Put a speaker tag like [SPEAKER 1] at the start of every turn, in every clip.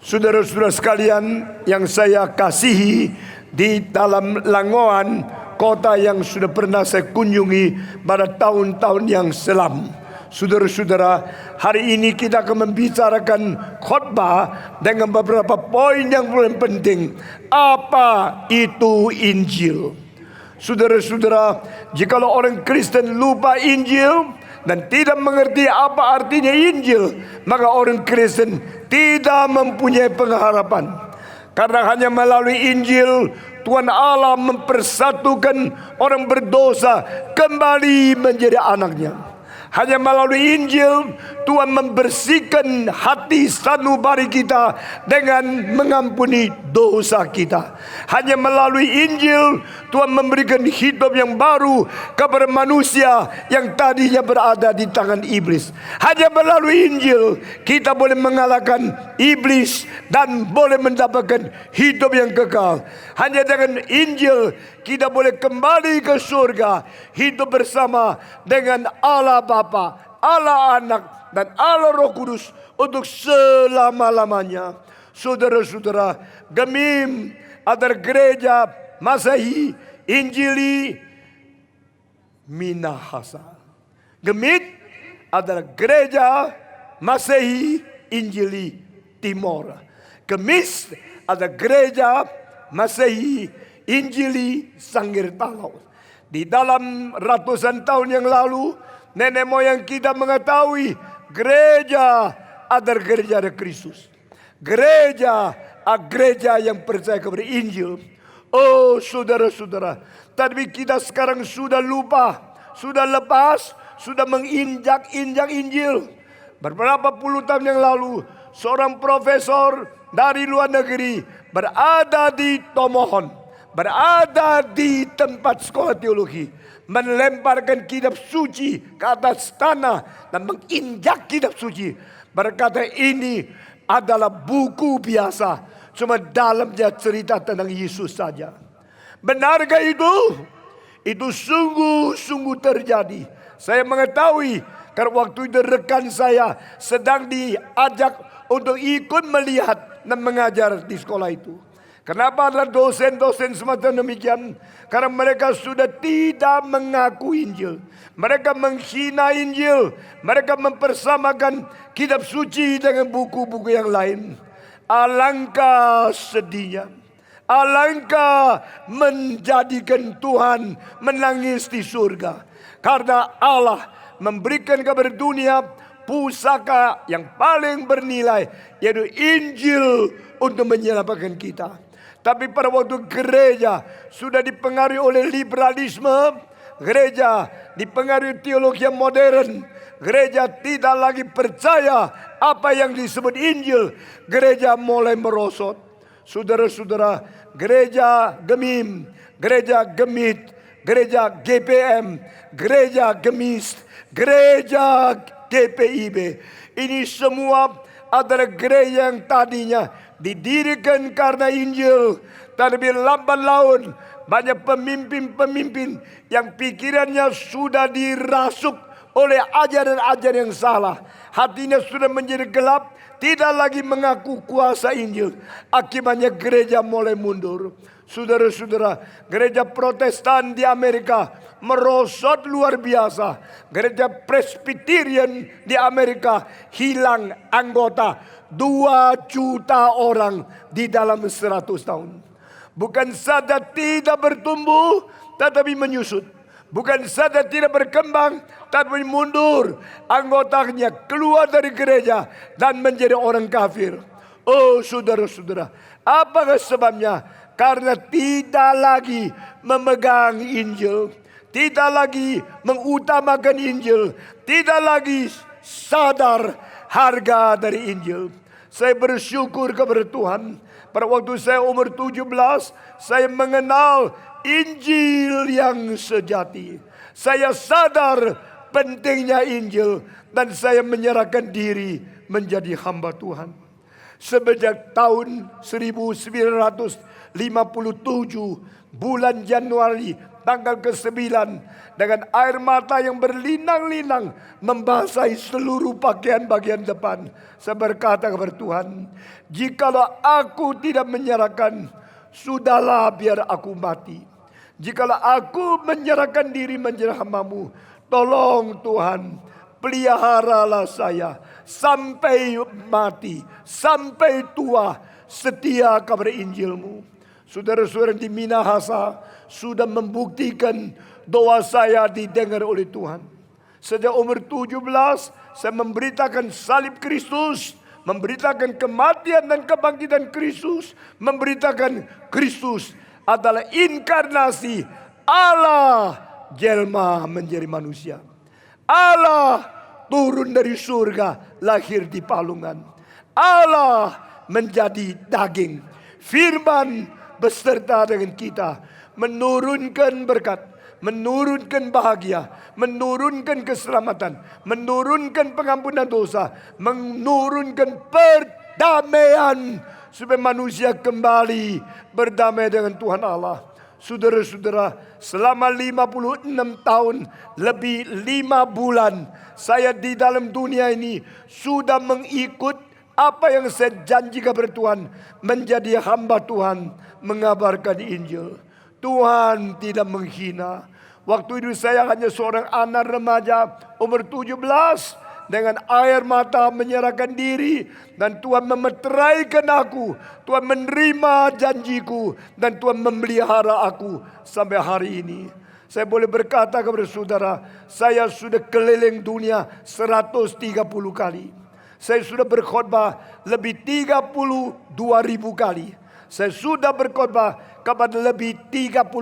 [SPEAKER 1] Saudara-saudara sekalian yang saya kasihi, di dalam Langoan, kota yang sudah pernah saya kunjungi pada tahun-tahun yang silam. Saudara-saudara, hari ini kita akan membicarakan khotbah dengan beberapa poin yang paling penting. Apa itu Injil? Saudara-saudara, jikalau orang Kristen lupa Injil dan tidak mengerti apa artinya Injil, maka orang Kristen tidak mempunyai pengharapan. Karena hanya melalui Injil Tuhan Allah mempersatukan orang berdosa kembali menjadi anaknya. Hanya melalui Injil Tuhan membersihkan hati sanubari kita dengan mengampuni dosa kita. Hanya melalui Injil Tuhan memberikan hidup yang baru kepada manusia yang tadinya berada di tangan iblis. Hanya melalui Injil kita boleh mengalahkan iblis dan boleh mendapatkan hidup yang kekal. Hanya dengan Injil kita boleh kembali ke surga, hidup bersama dengan Allah Bapa, Allah Anak, dan Allah Roh Kudus untuk selama-lamanya. Saudara-saudara, Gemim adalah gereja Masehi Injili Minahasa. Gemit adalah gereja Masehi Injili Timor. Gemis adalah gereja Masehi Injili Sangir Talau. Di dalam ratusan tahun yang lalu, nenek moyang kita mengetahui gereja adalah gereja Kristus. Gereja yang percaya kepada Injil. Oh saudara-saudara, tapi kita sekarang sudah lupa, sudah lepas, sudah menginjak-injak Injil. Beberapa puluh tahun yang lalu, seorang profesor dari luar negeri berada di Tomohon, berada di tempat sekolah teologi, melemparkan kitab suci ke atas tanah dan menginjak kitab suci. Berkata ini adalah buku biasa, cuma dalamnya cerita tentang Yesus saja. Benarkah itu? Itu sungguh-sungguh terjadi. Saya mengetahui karena waktu itu rekan saya sedang diajak untuk ikut melihat dan mengajar di sekolah itu. Kenapa adalah dosen-dosen semacam demikian? Karena mereka sudah tidak mengaku Injil. Mereka menghina Injil. Mereka mempersamakan kitab suci dengan buku-buku yang lain. Alangkah sedihnya. Alangkah menjadikan Tuhan menangis di surga. Karena Allah memberikan kepada dunia pusaka yang paling bernilai, yaitu Injil untuk menyelamatkan kita. Tapi pada waktu gereja sudah dipengaruhi oleh liberalisme, gereja dipengaruhi teologi yang modern, gereja tidak lagi percaya apa yang disebut Injil, gereja mulai merosot. Saudara-saudara, gereja Gemim, gereja Gemit, gereja GPM, gereja Gemis, gereja GPIB. Ini semua adalah gereja yang tadinya didirikan karena Injil. Tapi lambat laun banyak pemimpin-pemimpin yang pikirannya sudah dirasuk oleh ajaran-ajaran yang salah. Hatinya sudah menjadi gelap, tidak lagi mengaku kuasa Injil. Akibatnya gereja mulai mundur. Saudara-saudara, gereja Protestan di Amerika merosot luar biasa. Gereja Presbyterian di Amerika hilang anggota 2 juta orang di dalam 100 tahun. Bukan saja tidak bertumbuh, tetapi menyusut. Bukan saja tidak berkembang, tapi mundur. Anggotanya keluar dari gereja dan menjadi orang kafir. Oh saudara-saudara, apakah sebabnya? Karena tidak lagi memegang Injil, tidak lagi mengutamakan Injil, tidak lagi sadar harga dari Injil. Saya bersyukur kepada Tuhan. Pada waktu saya umur 17, saya mengenal Injil yang sejati. Saya sadar pentingnya Injil dan saya menyerahkan diri menjadi hamba Tuhan. Sejak tahun 1957 bulan Januari tanggal ke-9, dengan air mata yang berlinang-linang membasahi seluruh pakaian bagian depan, saya berkata kepada Tuhan, jikalau aku tidak menyerahkan, sudahlah biar aku mati. Jikalau aku menyerahkan diri menjadi hamba-Mu, tolong Tuhan, peliharalah saya sampai mati, sampai tua, setia kepada Injil-Mu. Saudara-saudara di Minahasa sudah membuktikan doa saya didengar oleh Tuhan. Sejak umur 17 saya memberitakan salib Kristus, memberitakan kematian dan kebangkitan Kristus, memberitakan Kristus adalah inkarnasi Allah jelma menjadi manusia. Allah turun dari surga, lahir di palungan. Allah menjadi daging. Firman beserta dengan kita, menurunkan berkat, menurunkan bahagia, menurunkan keselamatan, menurunkan pengampunan dosa, menurunkan perdamaian, supaya manusia kembali berdamai dengan Tuhan Allah. Saudara-saudara, selama 56 tahun lebih 5 bulan saya di dalam dunia ini sudah mengikut apa yang saya janjikan kepada Tuhan, menjadi hamba Tuhan, mengabarkan Injil. Tuhan tidak menghina. Waktu itu saya hanya seorang anak remaja umur 17, dengan air mata menyerahkan diri, dan Tuhan memeteraikan aku. Tuhan menerima janjiku dan Tuhan memelihara aku sampai hari ini. Saya boleh berkata kepada saudara, saya sudah keliling dunia 130 kali. Saya sudah berkhotbah lebih 32.000 kali. Saya sudah berkhotbah kepada lebih 35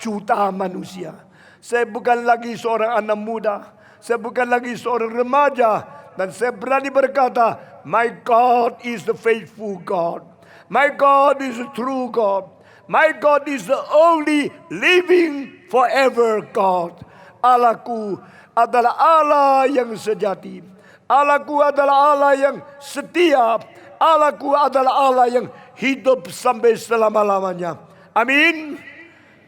[SPEAKER 1] juta manusia. Saya bukan lagi seorang anak muda, saya bukan lagi seorang remaja, Dan saya berani berkata, my God is the faithful God. My God is the true God. My God is the only living forever God. Allahku adalah Allah yang sejati. Allahku adalah Allah yang setia. Allahku adalah Allah yang hidup sampai selama-lamanya. Amin.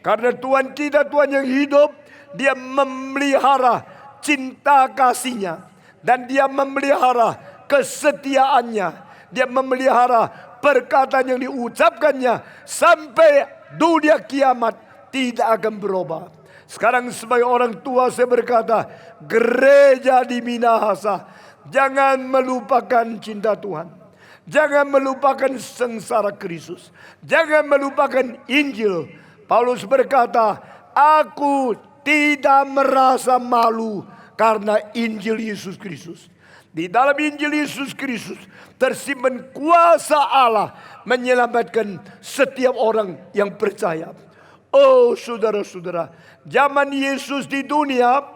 [SPEAKER 1] Karena Tuhan kita Tuhan yang hidup, Dia memelihara cinta kasihnya. Dan Dia memelihara kesetiaannya. Dia memelihara perkataan yang diucapkannya sampai dunia kiamat tidak akan berubah. Sekarang sebagai orang tua saya berkata, gereja di Minahasa, jangan melupakan cinta Tuhan. Jangan melupakan sengsara Kristus. Jangan melupakan Injil. Paulus berkata, aku tidak merasa malu karena Injil Yesus Kristus. Di dalam Injil Yesus Kristus tersimpan kuasa Allah menyelamatkan setiap orang yang percaya. Oh saudara-saudara, zaman Yesus di dunia,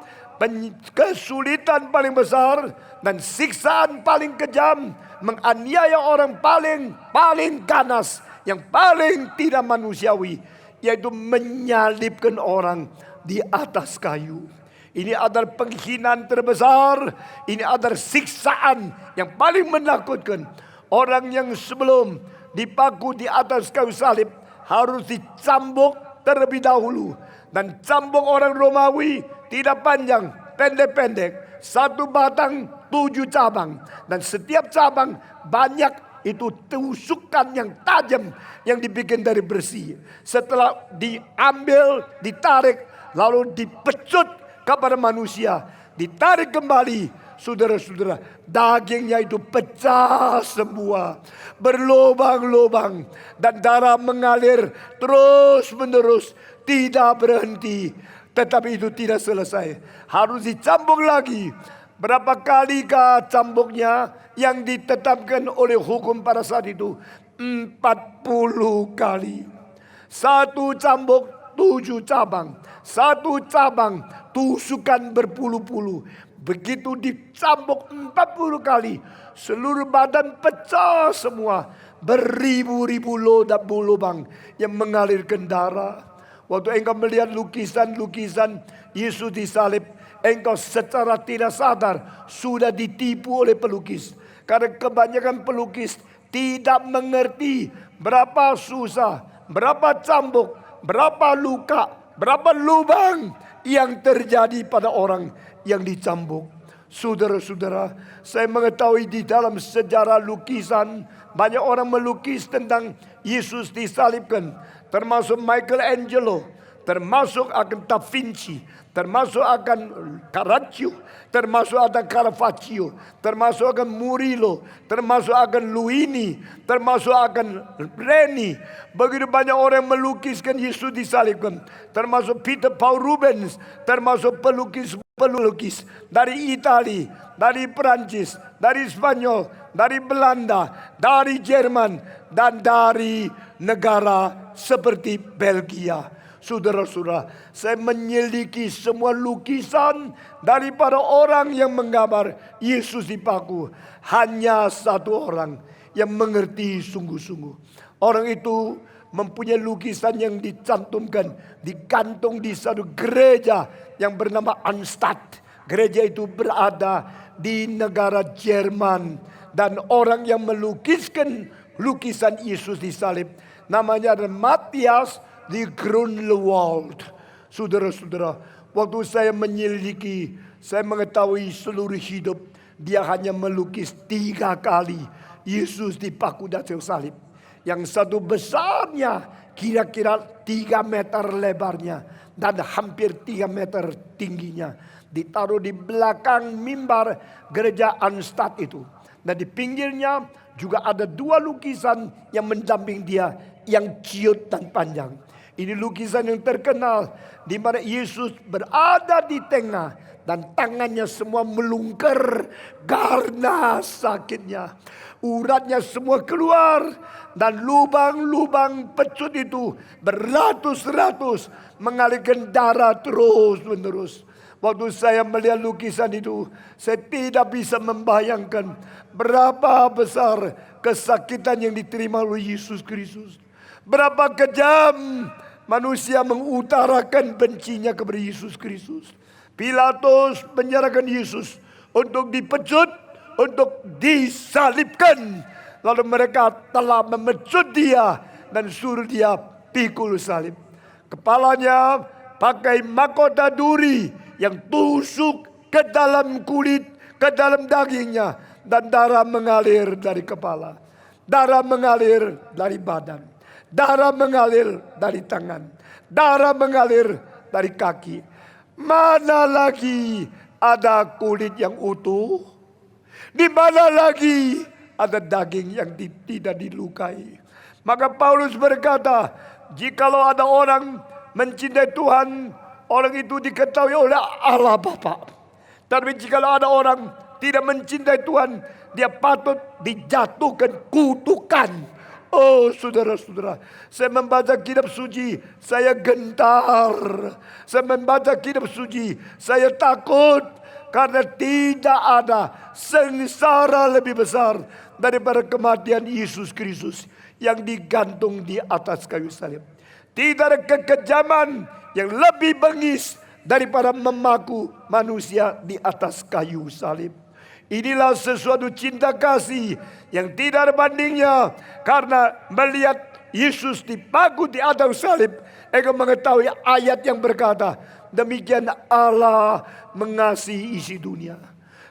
[SPEAKER 1] kesulitan paling besar dan siksaan paling kejam, menganiaya orang paling ganas, yang paling tidak manusiawi, yaitu menyalibkan orang di atas kayu. Ini adalah penghinaan terbesar. Ini adalah siksaan yang paling menakutkan. Orang yang sebelum dipaku di atas kayu salib harus dicambuk terlebih dahulu. Dan cambuk orang Romawi tidak panjang, pendek-pendek. 1 batang 7 cabang. Dan setiap cabang banyak itu tusukan yang tajam yang dibikin dari besi. Setelah diambil, ditarik, lalu dipecut kepada manusia, ditarik kembali, saudara-saudara, dagingnya itu pecah semua, berlubang-lubang, dan darah mengalir terus-menerus, tidak berhenti. Tetapi itu tidak selesai, harus dicambuk lagi. Berapa kalikah cambuknya yang ditetapkan oleh hukum pada saat itu? 40 kali. 1 cambuk 7 cabang. 1 cabang tusukan berpuluh-puluh. Begitu dicambuk 40 kali, seluruh badan pecah semua. Beribu-ribu lubang yang mengalirkan darah. Waktu engkau melihat lukisan-lukisan Yesus disalib, engkau secara tidak sadar sudah ditipu oleh pelukis. Karena kebanyakan pelukis tidak mengerti berapa susah, berapa cambuk, berapa luka, berapa lubang yang terjadi pada orang yang dicambuk. Saudara-saudara, saya mengetahui di dalam sejarah lukisan banyak orang melukis tentang Yesus disalibkan, termasuk Michelangelo, termasuk akan Da Vinci, termasuk akan Caravaggio, termasuk akan Caravaggio, termasuk akan Murillo, termasuk akan Luini, termasuk akan Reni. Begitu banyak orang melukiskan Yesus disalibkan, termasuk Peter Paul Rubens, termasuk pelukis dari Italia, dari Perancis, dari Spanyol, dari Belanda, dari Jerman, dan dari negara seperti Belgia. Saudara-saudara, saya menyelidiki semua lukisan daripada orang yang menggambar Yesus dipaku. Hanya 1 orang yang mengerti sungguh-sungguh. Orang itu mempunyai lukisan yang dicantumkan, digantung di satu gereja yang bernama Arnstadt. Gereja itu berada di negara Jerman. Dan orang yang melukiskan lukisan Yesus disalib namanya adalah Matthias di Grunewald. Saudara-saudara, waktu saya menyelidiki, saya mengetahui seluruh hidup dia hanya melukis 3 kali Yesus dipaku di atas salib. Yang satu besarnya kira-kira 3 meter lebarnya dan hampir 3 meter tingginya, ditaruh di belakang mimbar gereja Arnstadt itu. Dan di pinggirnya juga ada 2 lukisan yang mendamping dia, yang ciut dan panjang. Ini lukisan yang terkenal di mana Yesus berada di tengah dan tangannya semua melungker karena sakitnya. Uratnya semua keluar dan lubang-lubang pecut itu beratus-ratus mengalirkan darah terus-menerus. Waktu saya melihat lukisan itu, saya tidak bisa membayangkan berapa besar kesakitan yang diterima oleh Yesus Kristus. Berapa kejam manusia mengutarakan bencinya kepada Yesus Kristus. Pilatus menyerahkan Yesus untuk dipecut, untuk disalibkan. Lalu mereka telah memecut dia dan suruh dia pikul salib. Kepalanya pakai mahkota duri yang tusuk ke dalam kulit, ke dalam dagingnya. Dan darah mengalir dari kepala. Darah mengalir dari badan. Darah mengalir dari tangan. Darah mengalir dari kaki. Mana lagi ada kulit yang utuh? Di mana lagi ada daging yang tidak dilukai? Maka Paulus berkata, jikalau ada orang mencintai Tuhan, orang itu diketahui oleh Allah Bapa. Tapi jikalau ada orang tidak mencintai Tuhan, dia patut dijatuhkan kutukan. Oh saudara-saudara, saya membaca kitab suci, saya gentar. Saya membaca kitab suci, saya takut. Karena tidak ada sengsara lebih besar daripada kematian Yesus Kristus yang digantung di atas kayu salib. Tidak ada kekejaman yang lebih bengis daripada memaku manusia di atas kayu salib. Inilah sesuatu cinta kasih yang tidak ada bandingnya. Karena melihat Yesus dipaku di atas salib, engkau mengetahui ayat yang berkata, demikian Allah mengasihi isi dunia,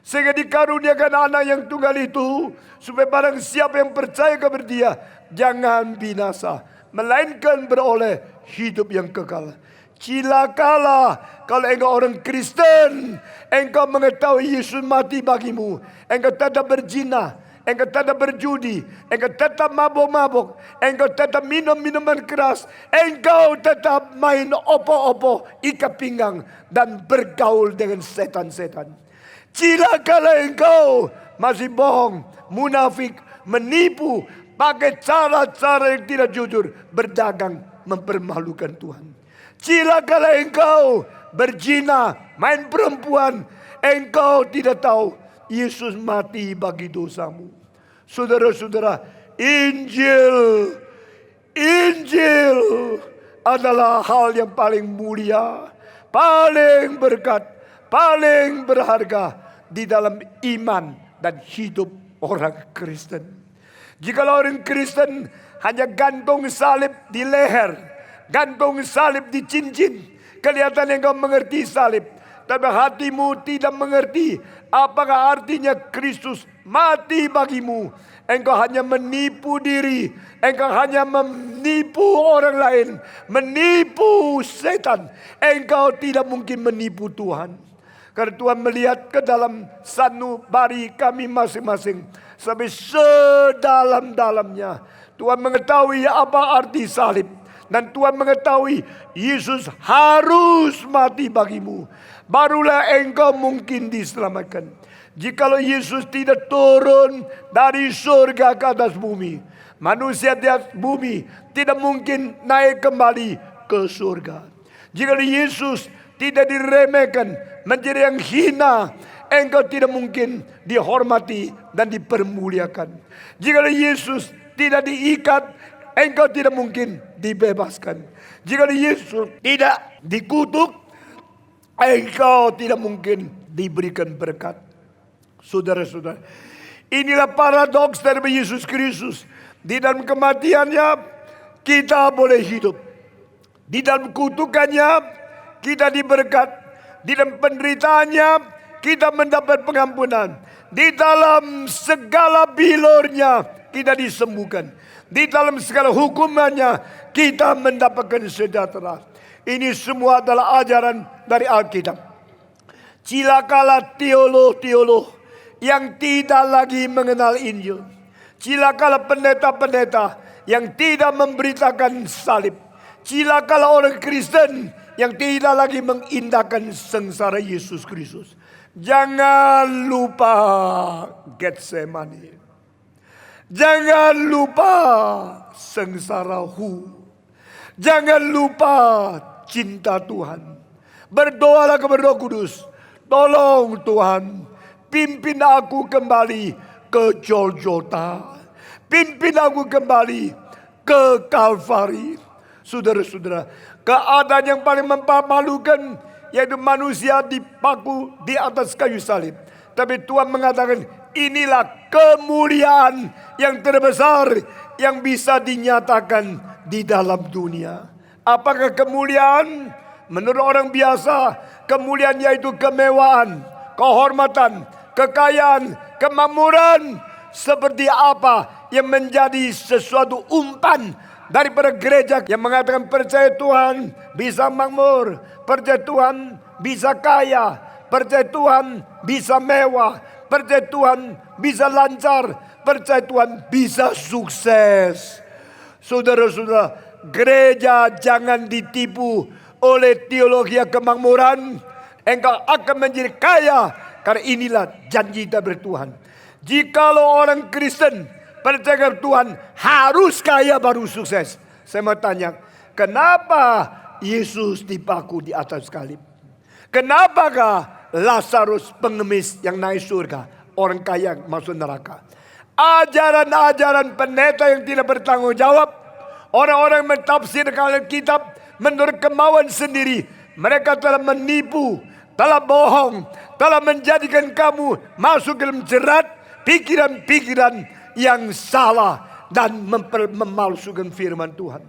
[SPEAKER 1] sehingga dikaruniakan anak yang tunggal itu, supaya barang siapa yang percaya kepada dia jangan binasa, melainkan beroleh hidup yang kekal. Cilakalah kalau engkau orang Kristen, engkau mengetahui Yesus mati bagimu, engkau tetap berzina, engkau tetap berjudi, engkau tetap mabuk-mabuk, engkau tetap minum minuman keras, engkau tetap main opo-opo, ikat pinggang, dan bergaul dengan setan-setan. Cilakalah engkau masih bohong, munafik, menipu, pakai cara-cara yang tidak jujur, berdagang, mempermalukan Tuhan. Cilakalah engkau berzina, main perempuan, engkau tidak tahu Yesus mati bagi dosamu. Saudara-saudara, Injil adalah hal yang paling mulia, paling berkat, paling berharga di dalam iman dan hidup orang Kristen. Jika orang Kristen hanya gantung salib di leher, gantung salib di cincin, kelihatan engkau mengerti salib, tapi hatimu tidak mengerti apakah artinya Kristus mati bagimu. Engkau hanya menipu diri, engkau hanya menipu orang lain, menipu setan. Engkau tidak mungkin menipu Tuhan. Karena Tuhan melihat ke dalam sanubari kami masing-masing sampai sedalam-dalamnya. Tuhan mengetahui apa arti salib. Dan Tuhan mengetahui Yesus harus mati bagimu, barulah engkau mungkin diselamatkan. Jikalau Yesus tidak turun dari surga ke atas bumi, manusia di atas bumi tidak mungkin naik kembali ke surga. Jikalau Yesus tidak diremehkan, menjadi yang hina, engkau tidak mungkin dihormati dan dipermuliakan. Jikalau Yesus tidak diikat, engkau tidak mungkin dibebaskan. Jika Yesus tidak dikutuk, engkau tidak mungkin diberikan berkat. Saudara-saudara, inilah paradoks dari Yesus Kristus. Di dalam kematiannya kita boleh hidup. Di dalam kutukannya kita diberkat. Di dalam penderitaannya kita mendapat pengampunan. Di dalam segala bilurnya kita disembuhkan. Di dalam segala hukumannya kita mendapatkan sejahtera. Ini semua adalah ajaran dari Alkitab. Cilakalah teolog-teolog yang tidak lagi mengenal Injil. Cilakalah pendeta-pendeta yang tidak memberitakan salib. Cilakalah orang Kristen yang tidak lagi mengindahkan sengsara Yesus Kristus. Jangan lupa Getsemani. Jangan lupa sengsara Jangan lupa cinta Tuhan. Berdoalah kepada Roh Kudus. Tolong Tuhan, pimpin aku kembali ke Golgota. Pimpin aku kembali ke Kalvari. Saudara-saudara, keadaan yang paling memalukan yaitu manusia dipaku di atas kayu salib. Tapi Tuhan mengatakan, inilah kemuliaan yang terbesar yang bisa dinyatakan di dalam dunia. Apakah kemuliaan? Menurut orang biasa, kemuliaan yaitu kemewahan, kehormatan, kekayaan, kemakmuran. Seperti apa yang menjadi sesuatu umpan daripada gereja yang mengatakan percaya Tuhan bisa makmur, percaya Tuhan bisa kaya, percaya Tuhan bisa mewah, percaya Tuhan bisa lancar, percaya Tuhan bisa sukses. Saudara-saudara, gereja jangan ditipu oleh teologi kemakmuran. Engkau akan menjadi kaya karena inilah janji dari Tuhan. Jikalau orang Kristen percaya Tuhan harus kaya baru sukses. Saya mau tanya, kenapa Yesus dipaku di atas salib? Kenapakah Lazarus pengemis yang naik surga, orang kaya masuk neraka? Ajaran-ajaran pendeta yang tidak bertanggung jawab, orang-orang yang mentafsirkan Alkitab menurut kemauan sendiri, mereka telah menipu, telah bohong, telah menjadikan kamu masuk dalam jerat pikiran-pikiran yang salah dan memalsukan firman Tuhan.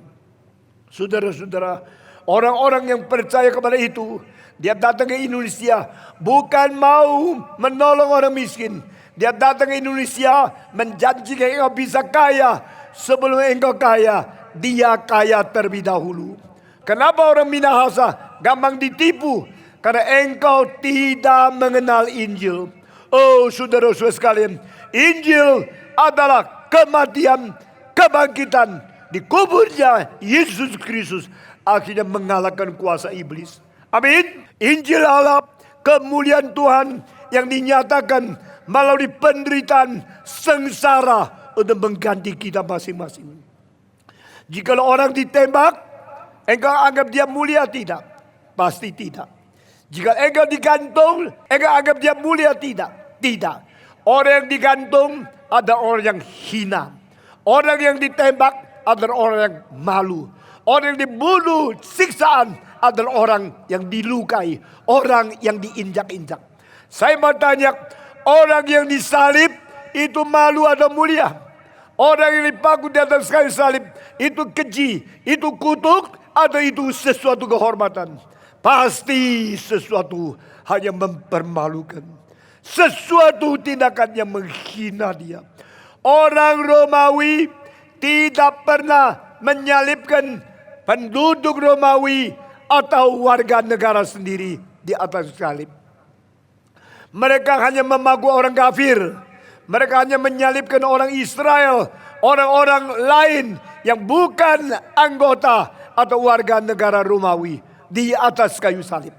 [SPEAKER 1] Saudara-saudara, orang-orang yang percaya kepada itu, dia datang ke Indonesia bukan mau menolong orang miskin. Dia datang ke Indonesia menjanjikan engkau bisa kaya. Sebelum engkau kaya, dia kaya terlebih dahulu. Kenapa orang Minahasa gampang ditipu? Karena engkau tidak mengenal Injil. Oh saudara-saudara sekalian, Injil adalah kematian, kebangkitan, dikuburnya Yesus Kristus, akhirnya mengalahkan kuasa iblis. Amin. Injil adalah kemuliaan Tuhan yang dinyatakan melalui penderitaan sengsara untuk mengganti kita masing-masing. Jika orang ditembak, engkau anggap dia mulia tidak? Pasti tidak. Jika engkau digantung, engkau anggap dia mulia tidak? Tidak. Orang yang digantung ada orang yang hina. Orang yang ditembak adalah orang yang malu. Orang yang dibunuh siksaan adalah orang yang dilukai. Orang yang diinjak-injak. Saya mau tanya, orang yang disalib itu malu atau mulia? Orang yang dipaku di atas kayu salib itu keji, itu kutuk, atau itu sesuatu kehormatan? Pasti sesuatu hanya mempermalukan. Sesuatu tindakan yang menghina dia. Orang Romawi tidak pernah menyalibkan penduduk Romawi atau warga negara sendiri di atas salib. Mereka hanya memaku orang kafir. Mereka hanya menyalibkan orang Israel, orang-orang lain yang bukan anggota atau warga negara Romawi di atas kayu salib.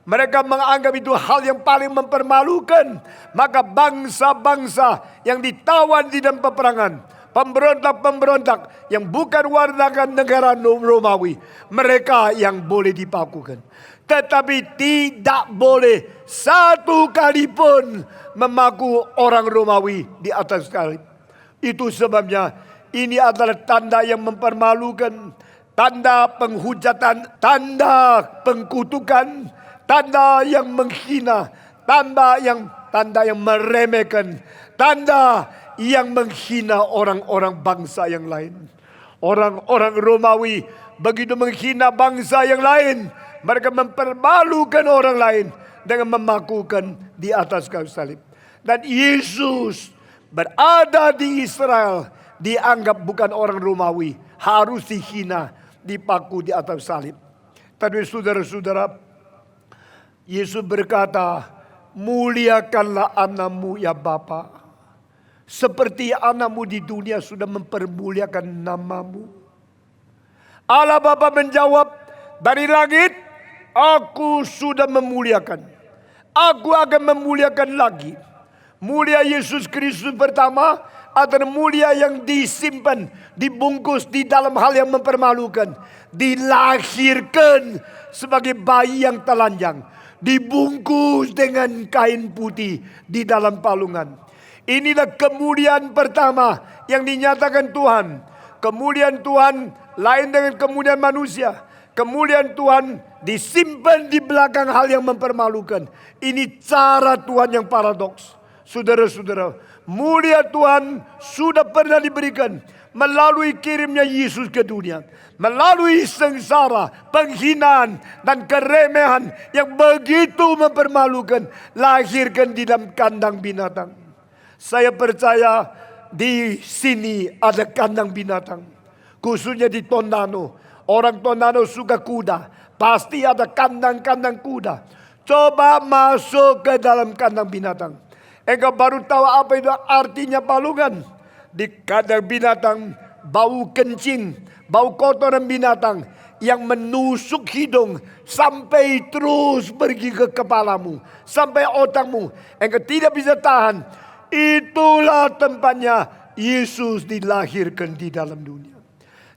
[SPEAKER 1] Mereka menganggap itu hal yang paling mempermalukan. Maka bangsa-bangsa yang ditawan di dalam peperangan, pemberontak-pemberontak yang bukan warga negara Romawi, mereka yang boleh dipakukan. Tetapi tidak boleh satu kali pun memaku orang Romawi di atas salib. Itu sebabnya ini adalah tanda yang mempermalukan, tanda penghujatan, tanda pengkutukan, tanda yang menghina, tanda yang meremehkan, tanda yang menghina orang-orang bangsa yang lain. Orang-orang Romawi begitu menghina bangsa yang lain, mereka mempermalukan orang lain dengan memakukan di atas kayu salib. Dan Yesus berada di Israel, dianggap bukan orang Romawi, harus dihina, dipaku di atas salib. Tapi saudara-saudara, Yesus berkata, muliakanlah anakmu ya Bapa, seperti anakmu di dunia sudah mempermuliakan namamu. Allah Bapa menjawab, dari langit aku sudah memuliakan, aku akan memuliakan lagi. Mulia Yesus Kristus pertama atau mulia yang disimpan, dibungkus di dalam hal yang mempermalukan, dilahirkan sebagai bayi yang telanjang, dibungkus dengan kain putih di dalam palungan. Inilah kemuliaan pertama yang dinyatakan Tuhan. Kemuliaan Tuhan lain dengan kemuliaan manusia. Kemuliaan Tuhan disimpan di belakang hal yang mempermalukan. Ini cara Tuhan yang paradoks. Saudara-saudara, mulia Tuhan sudah pernah diberikan melalui kirimnya Yesus ke dunia. Melalui sengsara, penghinaan, dan keremehan yang begitu mempermalukan, lahirkan di dalam kandang binatang. Saya percaya di sini ada kandang binatang. Khususnya di Tondano. Orang Tondano suka kuda. Pasti ada kandang-kandang kuda. Coba masuk ke dalam kandang binatang. Engkau baru tahu apa itu artinya palungan. Di kandang binatang bau kencing, bau kotoran binatang yang menusuk hidung sampai terus pergi ke kepalamu, sampai otakmu. Engkau tidak bisa tahan. Itulah tempatnya Yesus dilahirkan di dalam dunia.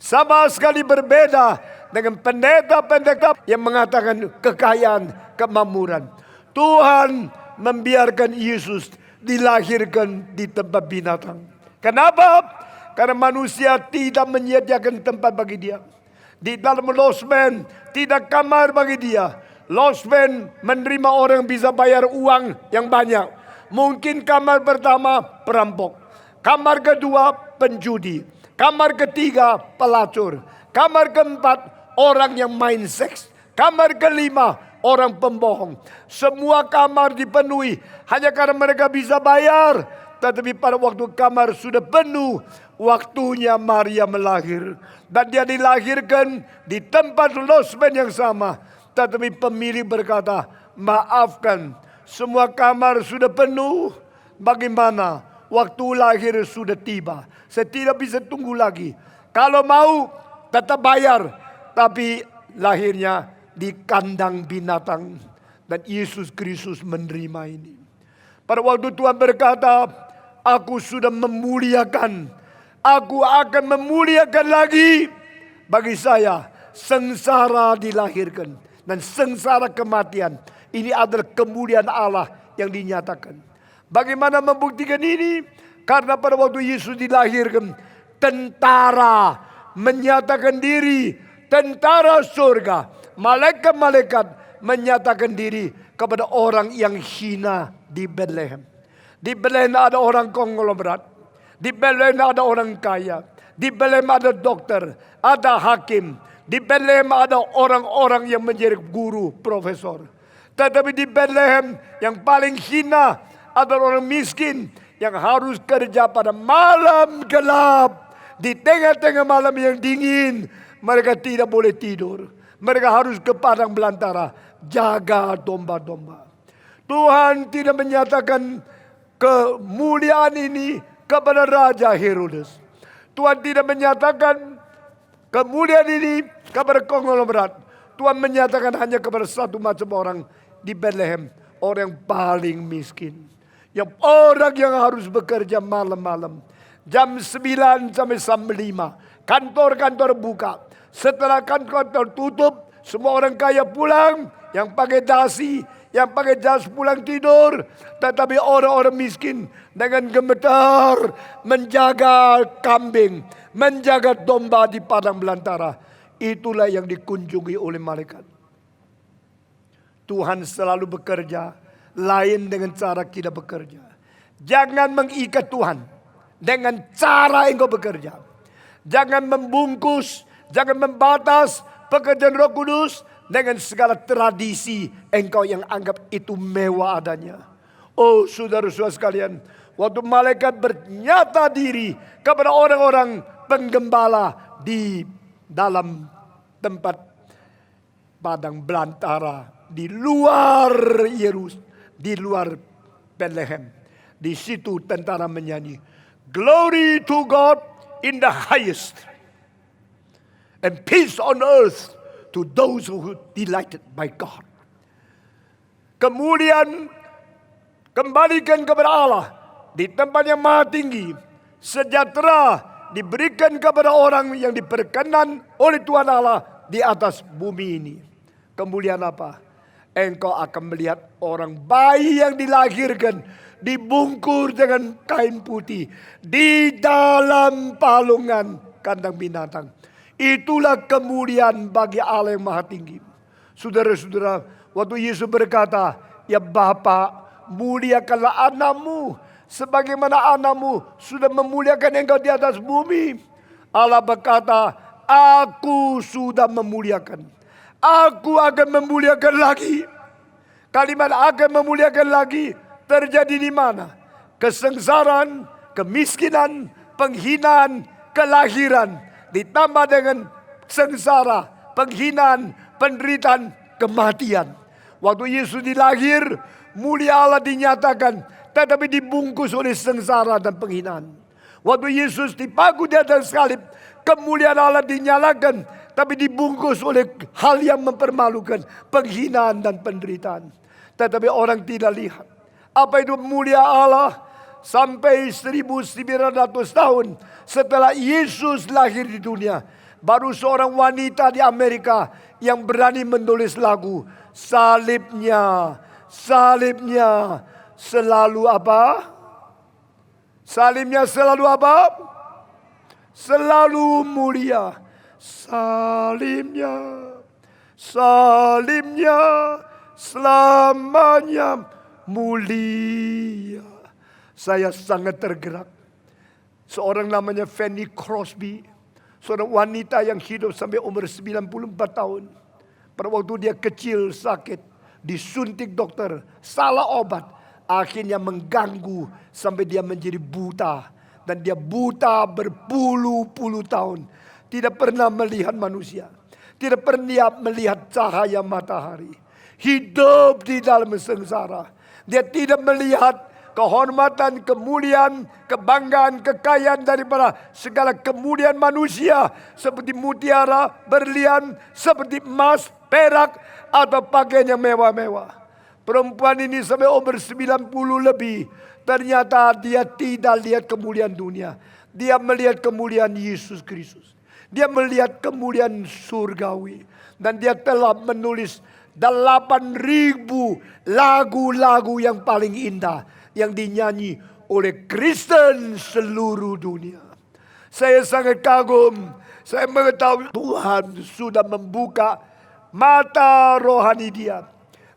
[SPEAKER 1] Sama sekali berbeda dengan pendeta-pendeta yang mengatakan kekayaan, kemakmuran. Tuhan membiarkan Yesus dilahirkan di tempat binatang. Kenapa? Karena manusia tidak menyediakan tempat bagi dia. Di dalam losmen tidak kamar bagi dia. Losmen menerima orang yang bisa bayar uang yang banyak. Mungkin kamar pertama perampok, kamar kedua penjudi, kamar ketiga pelacur, kamar keempat orang yang main seks, kamar kelima orang pembohong. Semua kamar dipenuhi hanya karena mereka bisa bayar. Tetapi pada waktu kamar sudah penuh, waktunya Maria melahir. Dan dia dilahirkan di tempat losmen yang sama. Tetapi pemilik berkata, maafkan, semua kamar sudah penuh. Bagaimana? Waktu lahir sudah tiba. Saya tidak bisa tunggu lagi. Kalau mau tetap bayar. Tapi lahirnya di kandang binatang. Dan Yesus Kristus menerima ini. Pada waktu Tuhan berkata, aku sudah memuliakan. Aku akan memuliakan lagi. Bagi saya, sengsara dilahirkan. Dan sengsara kematian. Ini adalah kemuliaan Allah yang dinyatakan. Bagaimana membuktikan ini? Karena pada waktu Yesus dilahirkan, tentara menyatakan diri. Tentara surga, malaikat-malaikat menyatakan diri kepada orang yang hina di Bethlehem. Di Bethlehem ada orang konglomerat. Di Bethlehem ada orang kaya. Di Bethlehem ada dokter, ada hakim. Di Bethlehem ada orang-orang yang menjadi guru, profesor. Tetapi di Bethlehem yang paling hina adalah orang miskin yang harus kerja pada malam gelap. Di tengah-tengah malam yang dingin, mereka tidak boleh tidur. Mereka harus ke padang belantara, jaga domba-domba. Tuhan tidak menyatakan kemuliaan ini kepada Raja Herodes. Tuhan tidak menyatakan kemuliaan ini kepada konglomerat. Tuhan menyatakan hanya kepada satu macam orang di Bethlehem, orang yang paling miskin. Yang orang yang harus bekerja malam-malam. Jam 9 sampai jam 5. Kantor-kantor buka. Setelah kantor tutup, semua orang kaya pulang. Yang pakai dasi, yang pakai jas pulang tidur. Tetapi orang-orang miskin dengan gemetar menjaga kambing, menjaga domba di padang belantara. Itulah yang dikunjungi oleh malaikat. Tuhan selalu bekerja lain dengan cara kita bekerja. Jangan mengikat Tuhan dengan cara engkau bekerja. Jangan membungkus, jangan membatas pekerjaan Roh Kudus dengan segala tradisi engkau yang anggap itu mewah adanya. Oh saudara-saudara sekalian, waktu malaikat bernyata diri kepada orang-orang penggembala di dalam tempat padang belantara di luar di luar Bethlehem. Di situ tentara menyanyi, "Glory to God in the highest, and peace on earth to those who are delighted by God." Kemuliaan kembalikan kepada Allah di tempat yang maha tinggi. sejahtera diberikan kepada orang yang diperkenan oleh Tuhan Allah di atas bumi ini. Kemuliaan apa? Engkau akan melihat orang bayi yang dilahirkan dibungkus dengan kain putih di dalam palungan kandang binatang. Itulah kemuliaan bagi Allah yang Maha Tinggi. Saudara-saudara, waktu Yesus berkata, "Ya Bapa, muliakanlah anakmu sebagaimana anakmu sudah memuliakan engkau di atas bumi." Allah berkata, "Aku sudah memuliakan. Aku akan memuliakan lagi." Kalimat "akan memuliakan lagi" terjadi di mana? Kesengsaraan, kemiskinan, penghinaan, kelahiran, ditambah dengan sengsara, penghinaan, penderitaan, kematian. Waktu Yesus dilahir, mulia Allah dinyatakan, tetapi dibungkus oleh sengsara dan penghinaan. Waktu Yesus dipaku di atas salib, kemuliaan Allah dinyalakan, tapi dibungkus oleh hal yang mempermalukan, penghinaan dan penderitaan. Tetapi orang tidak lihat apa itu mulia Allah. Sampai 1900 tahun setelah Yesus lahir di dunia, baru seorang wanita di Amerika yang berani menulis lagu, salibnya selalu apa? Salibnya selalu apa? Selalu mulia. Salibnya selamanya mulia. Saya sangat tergerak. Seorang namanya Fanny Crosby, seorang wanita yang hidup sampai umur 94 tahun. Pada waktu dia kecil sakit, disuntik dokter, salah obat, akhirnya mengganggu sampai dia menjadi buta. Dan dia buta berpuluh-puluh tahun. Tidak pernah melihat manusia, tidak pernah melihat cahaya matahari. Hidup di dalam sengsara. Dia tidak melihat kehormatan, kemuliaan, kebanggaan, kekayaan daripada segala kemuliaan manusia. Seperti mutiara, berlian, seperti emas, perak, atau pakaian yang mewah-mewah. Perempuan ini sampai umur 90 lebih. Ternyata dia tidak lihat kemuliaan dunia. Dia melihat kemuliaan Yesus Kristus. Dia melihat kemuliaan surgawi. Dan dia telah menulis 8.000 lagu-lagu yang paling indah yang dinyanyi oleh Kristen seluruh dunia. Saya sangat kagum. Saya mengetahui Tuhan sudah membuka mata rohani dia,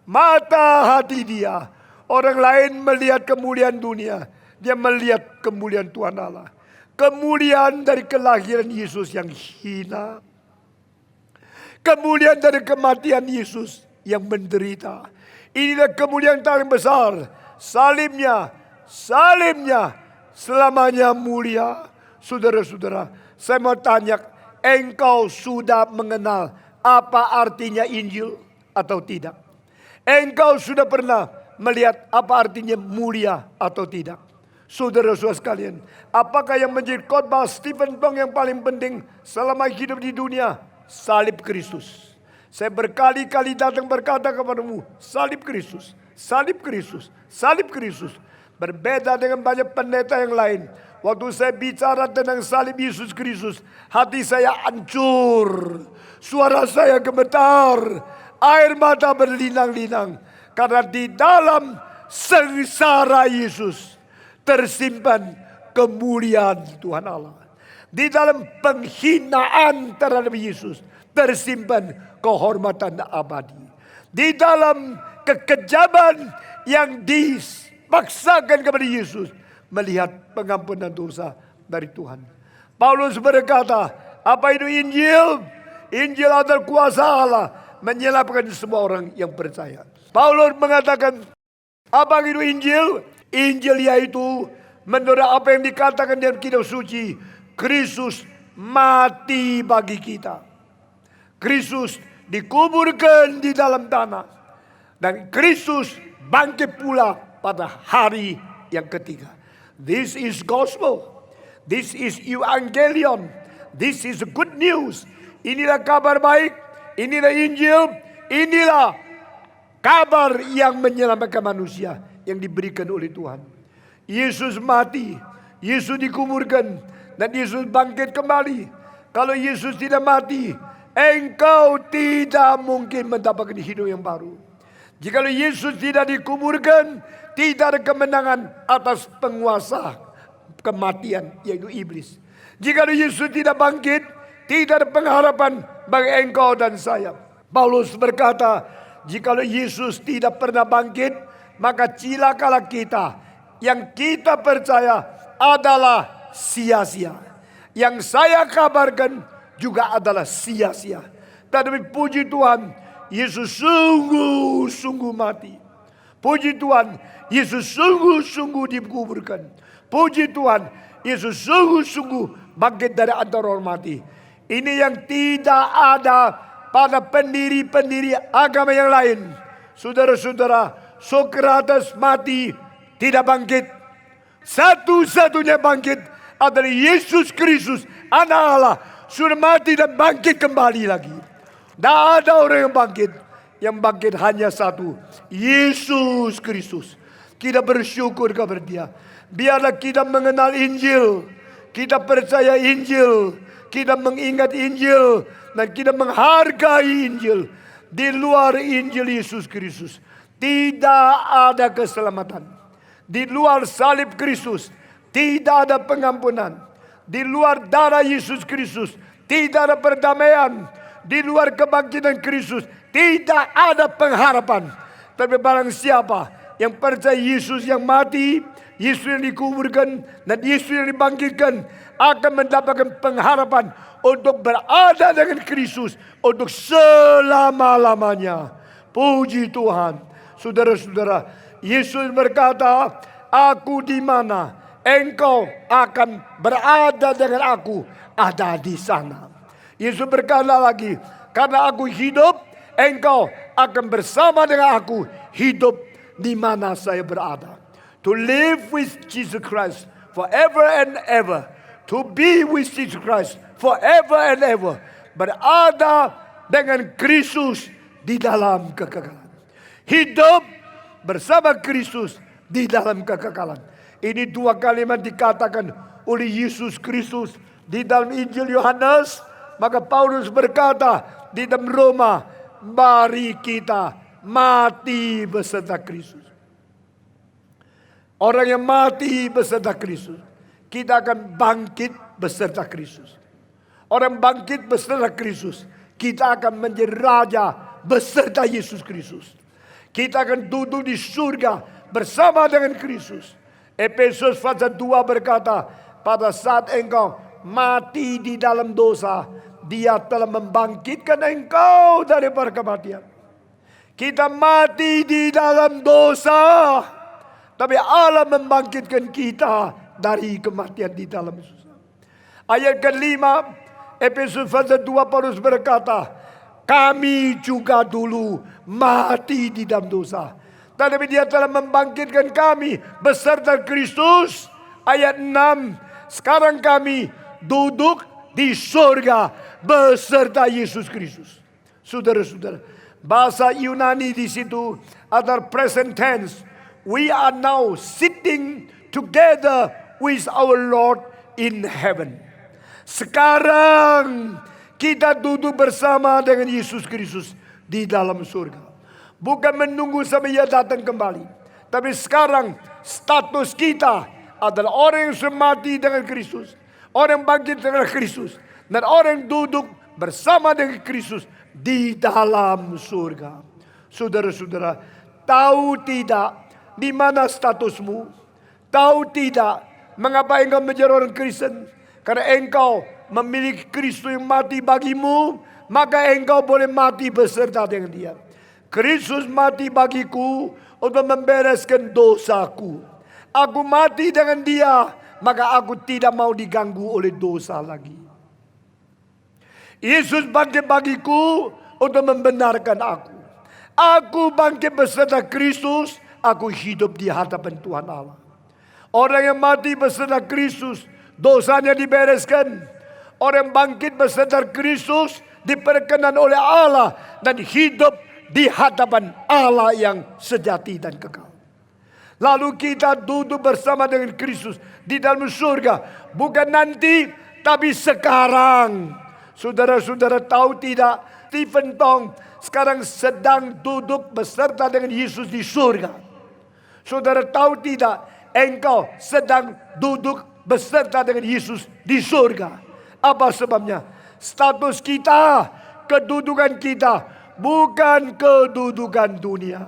[SPEAKER 1] mata hati dia. Orang lain melihat kemuliaan dunia, dia melihat kemuliaan Tuhan Allah. Kemuliaan dari kelahiran Yesus yang hina, kemuliaan dari kematian Yesus yang menderita. Inilah kemuliaan paling besar. Salibnya selamanya mulia. Saudara-saudara, saya mau tanya, engkau sudah mengenal apa artinya Injil atau tidak? Engkau sudah pernah melihat apa artinya mulia atau tidak? Saudara-saudara sekalian, apakah yang menjadi khotbah Stephen Tong yang paling penting selama hidup di dunia? Salib Kristus. Saya berkali-kali datang berkata kepadamu, salib Kristus, salib Kristus, salib Kristus. Berbeda dengan banyak pendeta yang lain. Waktu saya bicara tentang salib Yesus Kristus, hati saya hancur, suara saya gemetar, air mata berlinang-linang. Karena di dalam sengsara Yesus tersimpan kemuliaan Tuhan Allah. Di dalam penghinaan terhadap Yesus tersimpan kehormatan abadi. Di dalam kekejaman yang dipaksakan kepada Yesus, melihat pengampunan dosa dari Tuhan. Paulus berkata, apa itu Injil? Injil adalah kuasa Allah menyelamatkan semua orang yang percaya. Paulus mengatakan, apa itu Injil? Injil yaitu menurut apa yang dikatakan dalam kitab suci, Kristus mati bagi kita. Kristus dikuburkan di dalam tanah. Dan Kristus bangkit pula pada hari yang ketiga. This is gospel. This is evangelion. This is good news. Inilah kabar baik. Inilah Injil. Inilah kabar yang menyelamatkan manusia yang diberikan oleh Tuhan. Yesus mati. Yesus dikuburkan dan Yesus bangkit kembali. Kalau Yesus tidak mati, engkau tidak mungkin mendapatkan hidup yang baru. Jika Yesus tidak dikuburkan, tidak ada kemenangan atas penguasa kematian, yaitu iblis. Jika Yesus tidak bangkit, tidak ada pengharapan bagi engkau dan saya. Paulus berkata, jika Yesus tidak pernah bangkit, maka cilakalah kita. Yang kita percaya adalah sia-sia. Yang saya kabarkan juga adalah sia-sia. Tetapi puji Tuhan, Yesus sungguh-sungguh mati. Puji Tuhan, Yesus sungguh-sungguh dikuburkan. Puji Tuhan, Yesus sungguh-sungguh bangkit dari antara orang mati. Ini yang tidak ada pada pendiri-pendiri agama yang lain. Saudara-saudara, Sokrates mati, tidak bangkit. Satu-satunya bangkit adalah Yesus Kristus, Anak Allah. Sudah mati dan bangkit kembali lagi. Tidak ada orang yang bangkit. Yang bangkit hanya satu, Yesus Kristus. Kita bersyukur kepada Dia. Biarlah kita mengenal Injil, kita percaya Injil, kita mengingat Injil, dan kita menghargai Injil. Di luar Injil Yesus Kristus tidak ada keselamatan. Di luar salib Kristus tidak ada pengampunan. Di luar darah Yesus Kristus tidak ada perdamaian. Di luar kebangkitan Kristus tidak ada pengharapan. Tapi barang siapa yang percaya Yesus yang mati, Yesus yang dikuburkan, dan Yesus yang dibangkitkan, akan mendapatkan pengharapan untuk berada dengan Kristus untuk selama-lamanya. Puji Tuhan. Saudara-saudara, Yesus berkata, aku di mana engkau akan berada dengan aku, ada di sana. Yesus berkata lagi, karena aku hidup, engkau akan bersama dengan aku hidup di mana saya berada. To live with Jesus Christ forever and ever. To be with Jesus Christ forever and ever. Berada dengan Kristus di dalam kekekalan. Hidup bersama Kristus di dalam kekekalan. Ini dua kalimat dikatakan oleh Yesus Kristus di dalam Injil Yohanes. Maka Paulus berkata di dalam Roma, mari kita mati beserta Kristus. Orang yang mati beserta Kristus, kita akan bangkit beserta Kristus. Orang bangkit beserta Kristus, kita akan menjadi raja beserta Yesus Kristus. Kita akan duduk di surga bersama dengan Kristus. Efesus pasal 2 berkata, pada saat engkau mati di dalam dosa, Dia telah membangkitkan engkau daripada kematian. Kita mati di dalam dosa, tapi Allah membangkitkan kita dari kematian di dalam Yesus. Ayat kelima, Efesus pasal 2 Paulus berkata, kami juga dulu mati di dalam dosa, tetapi Dia telah membangkitkan kami beserta Kristus. Ayat 6, sekarang kami duduk di surga beserta Yesus Kristus. Saudara-saudara, bahasa Yunani di situ adalah present tense. We are now sitting together with our Lord in heaven. Sekarang kita duduk bersama dengan Yesus Kristus di dalam surga. Bukan menunggu sampai Ia datang kembali, tapi sekarang status kita adalah orang yang sudah mati dengan Kristus, orang yang bangkit dengan Kristus, dan orang yang duduk bersama dengan Kristus di dalam surga. Saudara-saudara, tahu tidak di mana statusmu? Tahu tidak mengapa engkau menjadi orang Kristen? Karena engkau memiliki Kristus yang mati bagimu, maka engkau boleh mati beserta dengan Dia. Kristus mati bagiku untuk membereskan dosaku. Aku mati dengan Dia, maka aku tidak mau diganggu oleh dosa lagi. Yesus bangkit bagiku untuk membenarkan aku. Aku bangkit beserta Kristus, aku hidup di hadapan Tuhan Allah. Orang yang mati beserta Kristus, dosanya dibereskan. Orang yang bangkit beserta Kristus, diperkenan oleh Allah dan hidup di hadapan Allah yang sejati dan kekal. Lalu kita duduk bersama dengan Kristus di dalam surga. Bukan nanti, tapi sekarang. Saudara-saudara tahu tidak, Stephen Tong sekarang sedang duduk beserta dengan Yesus di surga. Saudara tahu tidak, engkau sedang duduk beserta dengan Yesus di surga. Apa sebabnya? Status kita, kedudukan kita, bukan kedudukan dunia.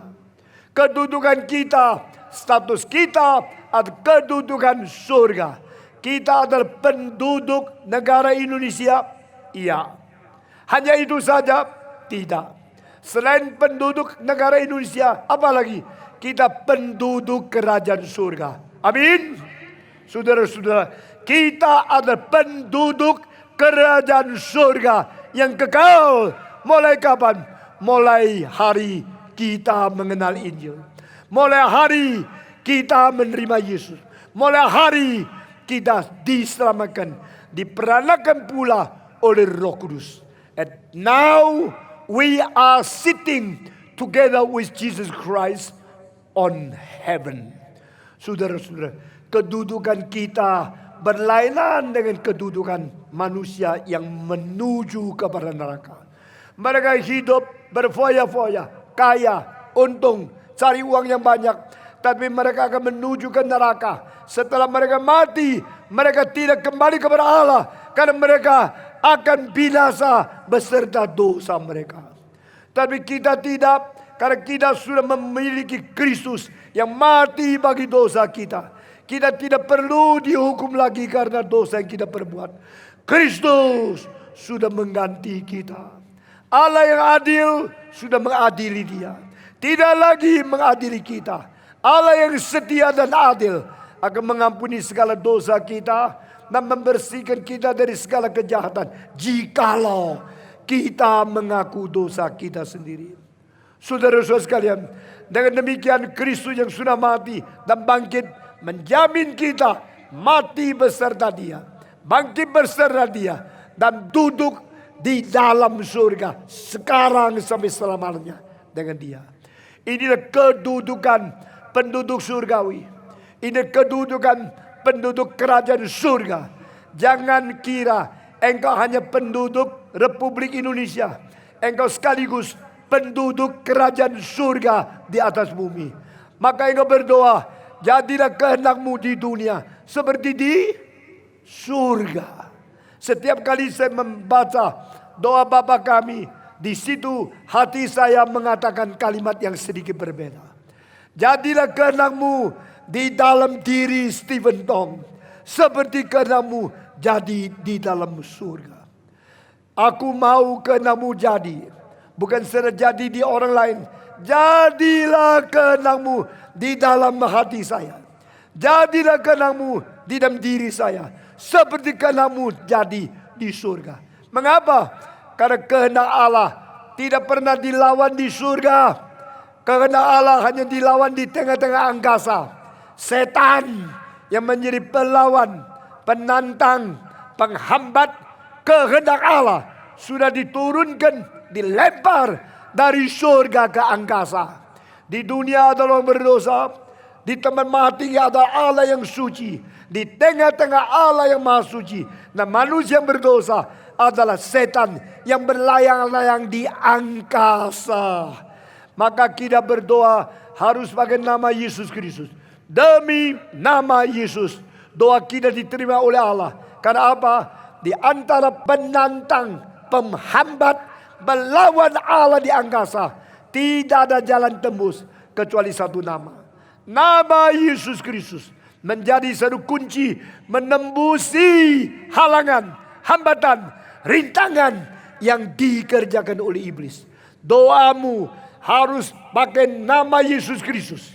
[SPEAKER 1] Kedudukan kita, status kita adalah kedudukan surga. Kita adalah penduduk negara Indonesia? Iya. Hanya itu saja? Tidak. Selain penduduk negara Indonesia, apalagi? Kita penduduk kerajaan surga. Amin. Saudara-saudara, kita adalah penduduk kerajaan surga yang kekal. Mulai kapan? Mulai hari kita mengenal Injil. Mulai hari kita menerima Yesus. Mulai hari kita diselamatkan, diperanakan pula oleh Roh Kudus. And now we are sitting together with Jesus Christ on heaven. Saudara-saudara, kedudukan kita berlainan dengan kedudukan manusia yang menuju kepada neraka. Mereka hidup berfoya-foya, kaya, untung, cari uang yang banyak, tapi mereka akan menuju ke neraka. Setelah mereka mati, mereka tidak kembali kepada Allah, karena mereka akan binasa beserta dosa mereka. Tapi kita tidak, karena kita sudah memiliki Kristus yang mati bagi dosa kita. Kita tidak perlu dihukum lagi karena dosa yang kita perbuat. Kristus sudah mengganti kita. Allah yang adil sudah mengadili dia. Tidak lagi mengadili kita. Allah yang setia dan adil akan mengampuni segala dosa kita dan membersihkan kita dari segala kejahatan, jikalau kita mengaku dosa kita sendiri. Saudara-saudara sekalian, dengan demikian Kristus yang sudah mati dan bangkit menjamin kita mati beserta dia, bangkit beserta dia, dan duduk di dalam surga sekarang sampai selamanya dengan dia. Inilah kedudukan penduduk surgawi. Ini kedudukan penduduk kerajaan surga. Jangan kira engkau hanya penduduk Republik Indonesia. Engkau sekaligus penduduk kerajaan surga di atas bumi. Maka engkau berdoa, jadilah kehendakmu di dunia seperti di surga. Setiap kali saya membaca doa Bapa kami, di situ hati saya mengatakan kalimat yang sedikit berbeda. Jadilah kehendakmu di dalam diri Stephen Tong, seperti kehendakmu jadi di dalam surga. Aku mau kehendakmu jadi, bukan saja jadi di orang lain. Jadilah kehendakmu di dalam hati saya. Jadilah kehendakmu di dalam diri saya, seperti kehendakmu jadi di surga. Mengapa? Karena kehendak Allah tidak pernah dilawan di surga. Kehendak Allah hanya dilawan di tengah-tengah angkasa. Setan yang menjadi pelawan, penantang, penghambat kehendak Allah sudah diturunkan, dilempar dari surga ke angkasa. Di dunia ada orang berdosa, di tempat mati ada Allah yang suci, di tengah-tengah Allah yang maha suci. Nah, manusia yang berdosa adalah setan yang berlayang-layang di angkasa. Maka kita berdoa harus pakai nama Yesus Kristus. Demi nama Yesus, doa kita diterima oleh Allah. Karena apa? Di antara penantang, penghambat, melawan Allah di angkasa, tidak ada jalan tembus kecuali satu nama. Nama Yesus Kristus menjadi satu kunci menembusi halangan, hambatan, rintangan yang dikerjakan oleh iblis. Doamu harus pakai nama Yesus Kristus.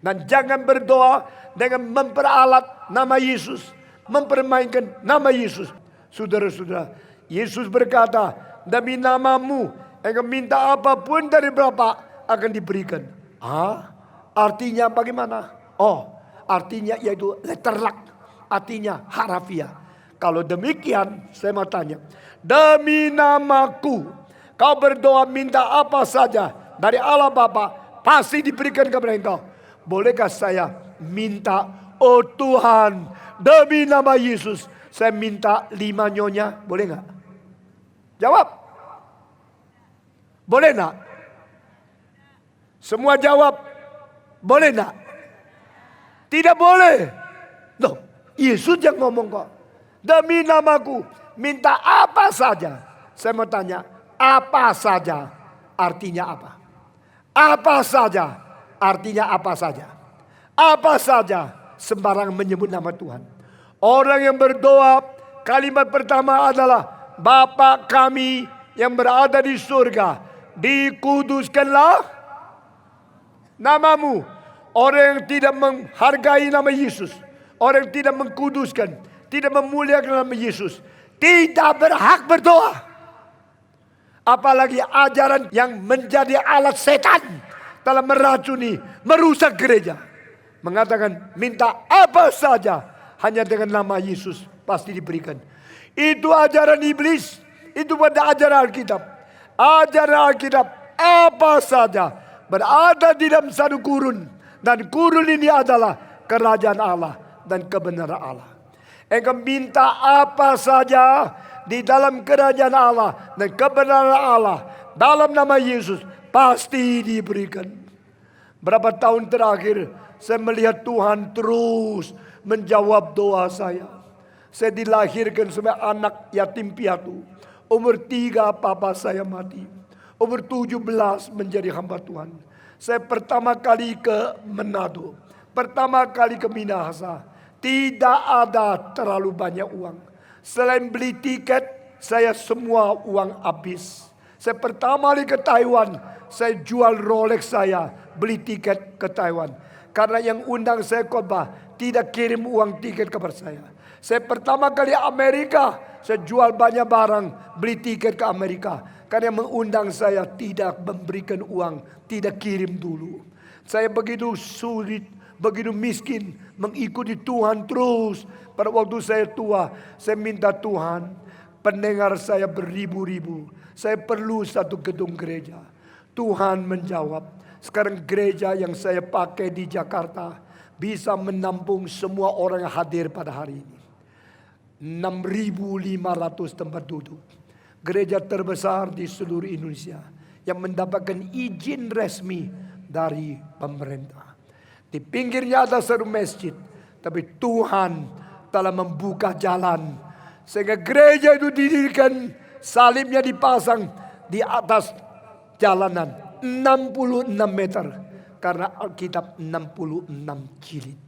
[SPEAKER 1] Dan jangan berdoa dengan memperalat nama Yesus, mempermainkan nama Yesus. Saudara-saudara, Yesus berkata, demi namamu, engkau minta apapun dari Bapa akan diberikan. Artinya bagaimana? Artinya yaitu letterlak, artinya harafiah. Kalau demikian, saya mau tanya, demi namaku, kau berdoa minta apa saja dari Allah Bapa, pasti diberikan kepada engkau. Bolehkah saya minta, oh Tuhan, demi nama Yesus, saya minta 5 nyonya, boleh nggak? Jawab. Boleh nggak? Semua jawab, boleh nggak? Tidak boleh. Loh, Yesus yang ngomong kok. Demi namaku, minta apa saja. Saya mau tanya, apa saja artinya apa? Apa saja artinya apa saja? Apa saja sembarang menyebut nama Tuhan. Orang yang berdoa, kalimat pertama adalah Bapa kami yang berada di surga, dikuduskanlah namamu. Orang yang tidak menghargai nama Yesus, orang yang tidak mengkuduskan, tidak memuliakan nama Yesus, tidak berhak berdoa. Apalagi ajaran yang menjadi alat setan dalam meracuni, merusak gereja. Mengatakan minta apa saja hanya dengan nama Yesus pasti diberikan. Itu ajaran iblis. Itu pada ajaran Alkitab. Ajaran Alkitab apa saja berada di dalam satu kurun. Dan kurun ini adalah kerajaan Allah dan kebenaran Allah. Engkau minta apa saja di dalam kerajaan Allah dan kebenaran Allah dalam nama Yesus pasti diberikan. Berapa tahun terakhir saya melihat Tuhan terus menjawab doa saya. Saya dilahirkan sebagai anak yatim piatu. Umur 3 papa saya mati. Umur 17 menjadi hamba Tuhan. Saya pertama kali ke Manado. Pertama kali ke Minahasa. Tidak ada terlalu banyak uang. Selain beli tiket, saya semua uang habis. Saya pertama kali ke Taiwan, saya jual Rolex saya, beli tiket ke Taiwan. Karena yang undang saya khotbah tidak kirim uang tiket kepada saya. Saya pertama kali Amerika, saya jual banyak barang, beli tiket ke Amerika. Karena yang mengundang saya tidak memberikan uang, tidak kirim dulu. Saya begitu sulit, begitu miskin, mengikuti Tuhan terus. Pada waktu saya tua, saya minta Tuhan, pendengar saya beribu-ribu. Saya perlu satu gedung gereja. Tuhan menjawab. Sekarang gereja yang saya pakai di Jakarta bisa menampung semua orang yang hadir pada hari ini. 6.500 tempat duduk. Gereja terbesar di seluruh Indonesia yang mendapatkan izin resmi dari pemerintah. Di pinggirnya ada satu masjid, tapi Tuhan telah membuka jalan sehingga gereja itu didirikan, salibnya dipasang di atas jalanan 66 meter karena Alkitab 66 jilid.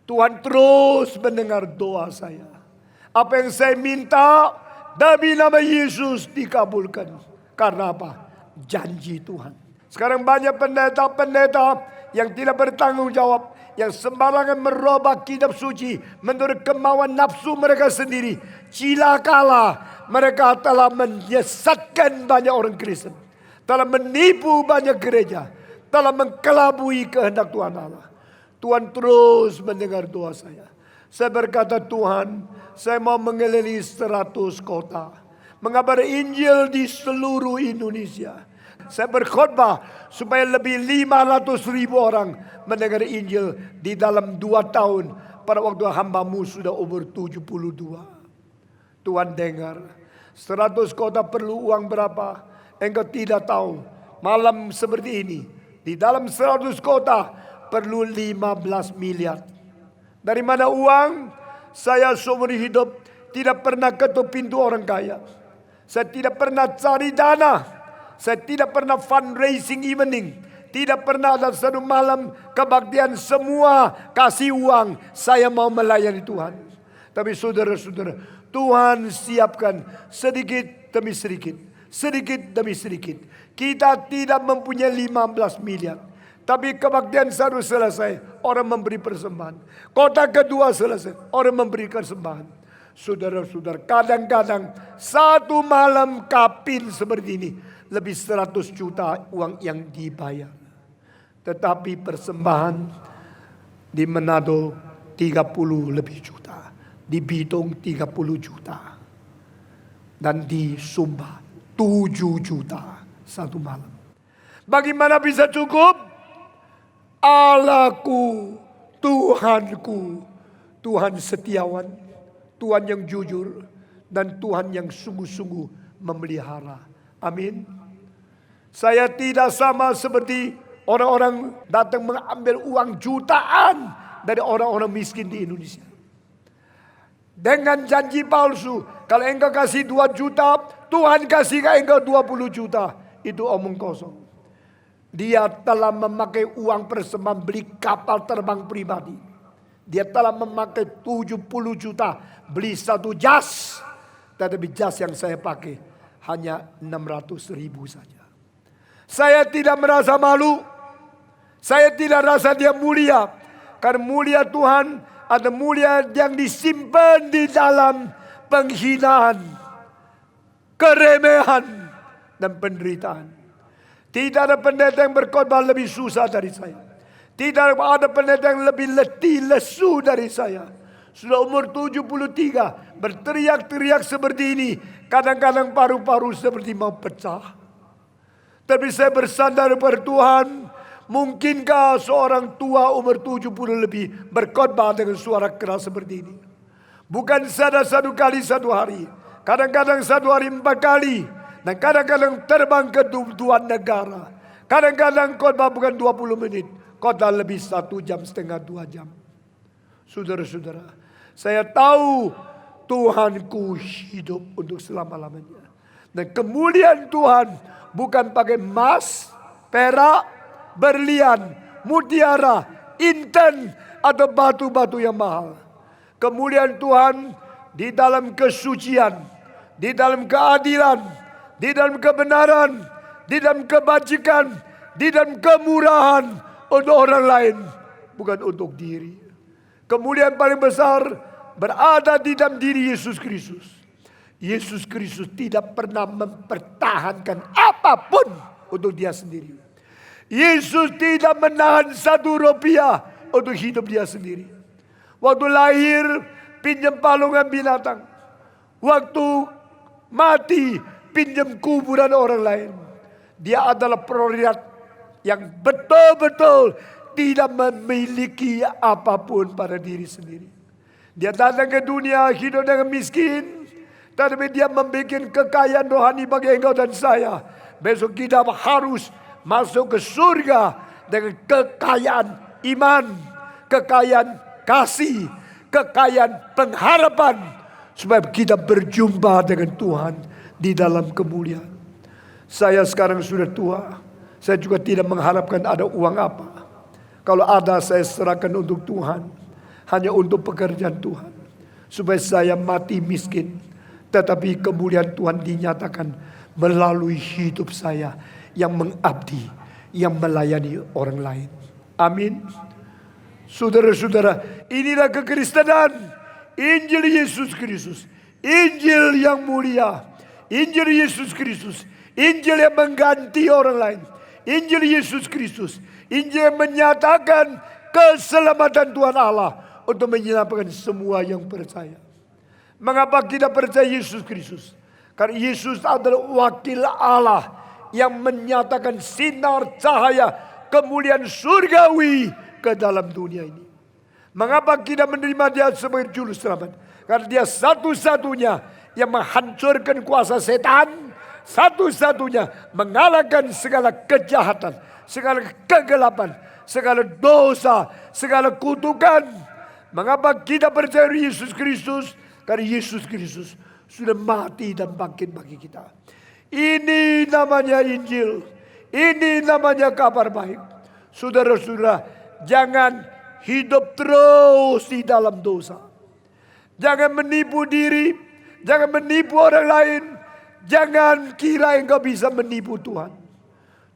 [SPEAKER 1] Tuhan terus mendengar doa saya. Apa yang saya minta demi nama Yesus dikabulkan. Karena apa? Janji Tuhan. Sekarang banyak pendeta-pendeta yang tidak bertanggung jawab, yang sembarangan merubah kitab suci menurut kemauan nafsu mereka sendiri. Cilakalah, mereka telah menyesatkan banyak orang Kristen, telah menipu banyak gereja, telah mengkelabui kehendak Tuhan Allah. Tuhan terus mendengar doa saya. Saya berkata, Tuhan, saya mau mengelilingi 100 kota, mengabari Injil di seluruh Indonesia. Saya berkhotbah supaya lebih 500.000 orang mendengar Injil di dalam 2 tahun. Pada waktu hambamu sudah umur 72. Tuhan dengar. 100 kota perlu uang berapa? Engkau tidak tahu. Malam seperti ini, di dalam 100 kota perlu 15 miliar. Dari mana uang? Saya seumur hidup tidak pernah ketuk pintu orang kaya. Saya tidak pernah cari dana. Saya tidak pernah fundraising evening. Tidak pernah ada satu malam kebaktian, semua kasih uang. Saya mau melayani Tuhan. Tapi saudara-saudara, Tuhan siapkan sedikit demi sedikit. Sedikit demi sedikit. Kita tidak mempunyai 15 miliar. Tapi kebaktian satu selesai, orang memberi persembahan. Kota kedua selesai, orang memberi persembahan. Saudara-saudara, kadang-kadang satu malam kapin seperti ini, lebih 100 juta uang yang dibayar. Tetapi persembahan di Manado 30 lebih juta. Di Bitung 30 juta. Dan di Sumba 7 juta satu malam. Bagaimana bisa cukup? Allahku, Tuhanku, Tuhan setiawan, Tuhan yang jujur, dan Tuhan yang sungguh-sungguh memelihara. Amin. Saya tidak sama seperti orang-orang datang mengambil uang jutaan dari orang-orang miskin di Indonesia. Dengan janji palsu, kalau engkau kasih 2 juta, Tuhan kasih ke engkau 20 juta. Itu omong kosong. Dia telah memakai uang persembahan beli kapal terbang pribadi. Dia telah memakai 70 juta beli 1 jas. Tetapi jas yang saya pakai hanya 600 ribu saja. Saya tidak merasa malu. Saya tidak rasa dia mulia. Karena mulia Tuhan ada mulia yang disimpan di dalam penghinaan, keremehan, dan penderitaan. Tidak ada pendeta yang berkhotbah lebih susah dari saya. Tidak ada pendeta yang lebih letih lesu dari saya. Sudah umur 73, berteriak-teriak seperti ini. Kadang-kadang paru-paru seperti mau pecah. Tapi saya bersandar pada Tuhan. Mungkinkah seorang tua umur 70 lebih berkhotbah dengan suara keras seperti ini? Bukan satu kali satu hari. Kadang-kadang 1 hari 4 kali. Dan kadang-kadang terbang ke 2 negara. Kadang-kadang khotbah bukan 20 menit. Khotbah lebih 1,5 jam, 2 jam. Saudara-saudara, saya tahu Tuhanku hidup untuk selama-lamanya. Dan kemuliaan Tuhan bukan pakai emas, perak, berlian, mutiara, inten, atau batu-batu yang mahal. Kemuliaan Tuhan di dalam kesucian, di dalam keadilan, di dalam kebenaran, di dalam kebajikan, di dalam kemurahan untuk orang lain, bukan untuk diri. Kemuliaan paling besar berada di dalam diri Yesus Kristus. Yesus Kristus tidak pernah mempertahankan apapun untuk dia sendiri. Yesus tidak menahan 1 rupiah untuk hidup dia sendiri. Waktu lahir pinjam palungan binatang. Waktu mati pinjam kuburan orang lain. Dia adalah prioritas yang betul-betul tidak memiliki apapun pada diri sendiri. Dia datang ke dunia hidup dengan miskin. Tetapi dia membuat kekayaan rohani bagi engkau dan saya. Besok kita harus masuk ke surga dengan kekayaan iman, kekayaan kasih, kekayaan pengharapan. Supaya kita berjumpa dengan Tuhan di dalam kemuliaan. Saya sekarang sudah tua. Saya juga tidak mengharapkan ada uang apa. Kalau ada saya serahkan untuk Tuhan. Hanya untuk pekerjaan Tuhan. Supaya saya mati miskin. Tetapi kemuliaan Tuhan dinyatakan melalui hidup saya yang mengabdi, yang melayani orang lain. Amin. Saudara-saudara, inilah kekristenan. Injil Yesus Kristus. Injil yang mulia. Injil Yesus Kristus. Injil yang mengganti orang lain. Injil Yesus Kristus. Injil yang menyatakan keselamatan Tuhan Allah untuk menyelamatkan semua yang percaya. Mengapa kita percaya Yesus Kristus? Karena Yesus adalah wakil Allah yang menyatakan sinar cahaya kemuliaan surgawi ke dalam dunia ini. Mengapa kita menerima dia sebagai juru selamat? Karena dia satu-satunya yang menghancurkan kuasa setan. Satu-satunya mengalahkan segala kejahatan, segala kegelapan, segala dosa, segala kutukan. Mengapa kita percaya Yesus Kristus? Karena Yesus Kristus sudah mati dan bangkit bagi kita. Ini namanya Injil. Ini namanya kabar baik. Saudara-saudara, jangan hidup terus di dalam dosa. Jangan menipu diri. Jangan menipu orang lain. Jangan kira engkau bisa menipu Tuhan.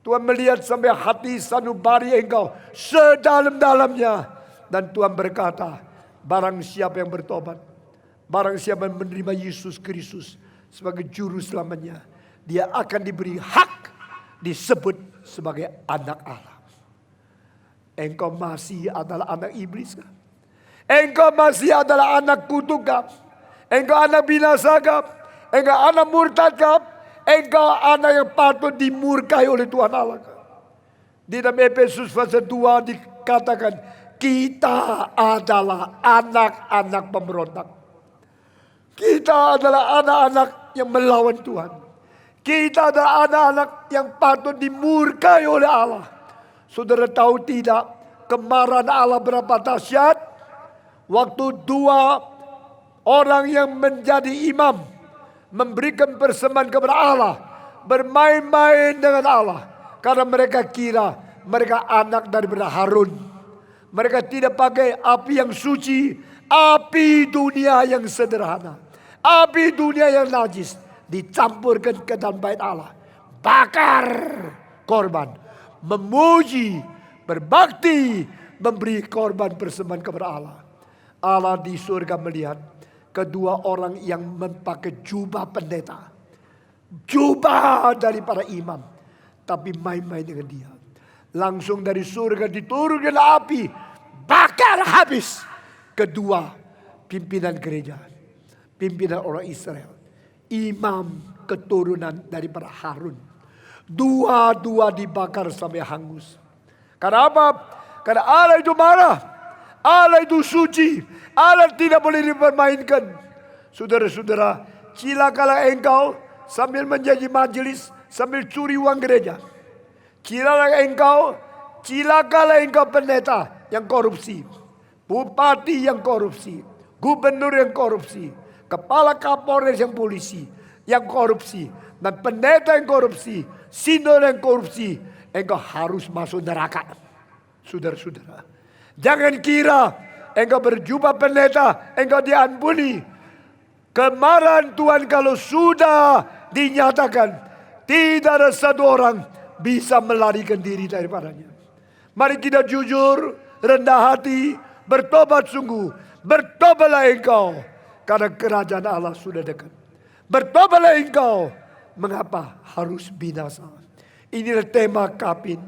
[SPEAKER 1] Tuhan melihat sampai hati sanubari engkau sedalam-dalamnya. Dan Tuhan berkata, barang siapa yang bertobat, barang siapa yang menerima Yesus Kristus sebagai juru selamanya, dia akan diberi hak disebut sebagai anak Allah. Engkau masih adalah anak iblis kan? Engkau masih adalah anak kutuk kan? Engkau anak binasa kan? Engkau anak murtad kan? Engkau anak yang patut dimurkai oleh Tuhan Allah kan? Di dalam Efesus pasal 2 katakan, kita adalah anak-anak pemberontak. Kita adalah anak-anak yang melawan Tuhan. Kita adalah anak-anak yang patut dimurkai oleh Allah. Saudara tahu tidak kemarahan Allah berapa dahsyat? Waktu dua orang yang menjadi imam memberikan persembahan kepada Allah, bermain-main dengan Allah, karena mereka kira mereka anak daripada Harun. Mereka tidak pakai api yang suci, api dunia yang sederhana, api dunia yang najis, dicampurkan ke dalam bait Allah, bakar korban, memuji, berbakti, memberi korban persembahan kepada Allah. Allah di surga melihat kedua orang yang memakai jubah pendeta, jubah daripada imam, tapi main-main dengan dia. Langsung dari surga diturunkan api, bakar habis kedua pimpinan gereja, pimpinan orang Israel, imam keturunan daripada Harun. Dua-dua dibakar sampai hangus. Karena apa? Karena Allah itu marah, Allah itu suci, Allah tidak boleh dipermainkan. Saudara-saudara, cilakalah engkau sambil menjadi majelis, sambil curi uang gereja. Cilakalah engkau pendeta yang korupsi, bupati yang korupsi, gubernur yang korupsi, kepala Kapolres yang polisi yang korupsi, dan pendeta yang korupsi, sinodal yang korupsi. Engkau harus masuk neraka. Saudara-saudara, jangan kira engkau berjubah pendeta, engkau diampuni. Kemarahan Tuhan kalau sudah dinyatakan, tidak ada satu orang bisa melarikan diri daripadanya. Mari kita jujur, rendah hati, bertobat sungguh. Bertobatlah engkau, karena kerajaan Allah sudah dekat. Bertobatlah engkau, mengapa harus binasa? Inilah tema Kapin.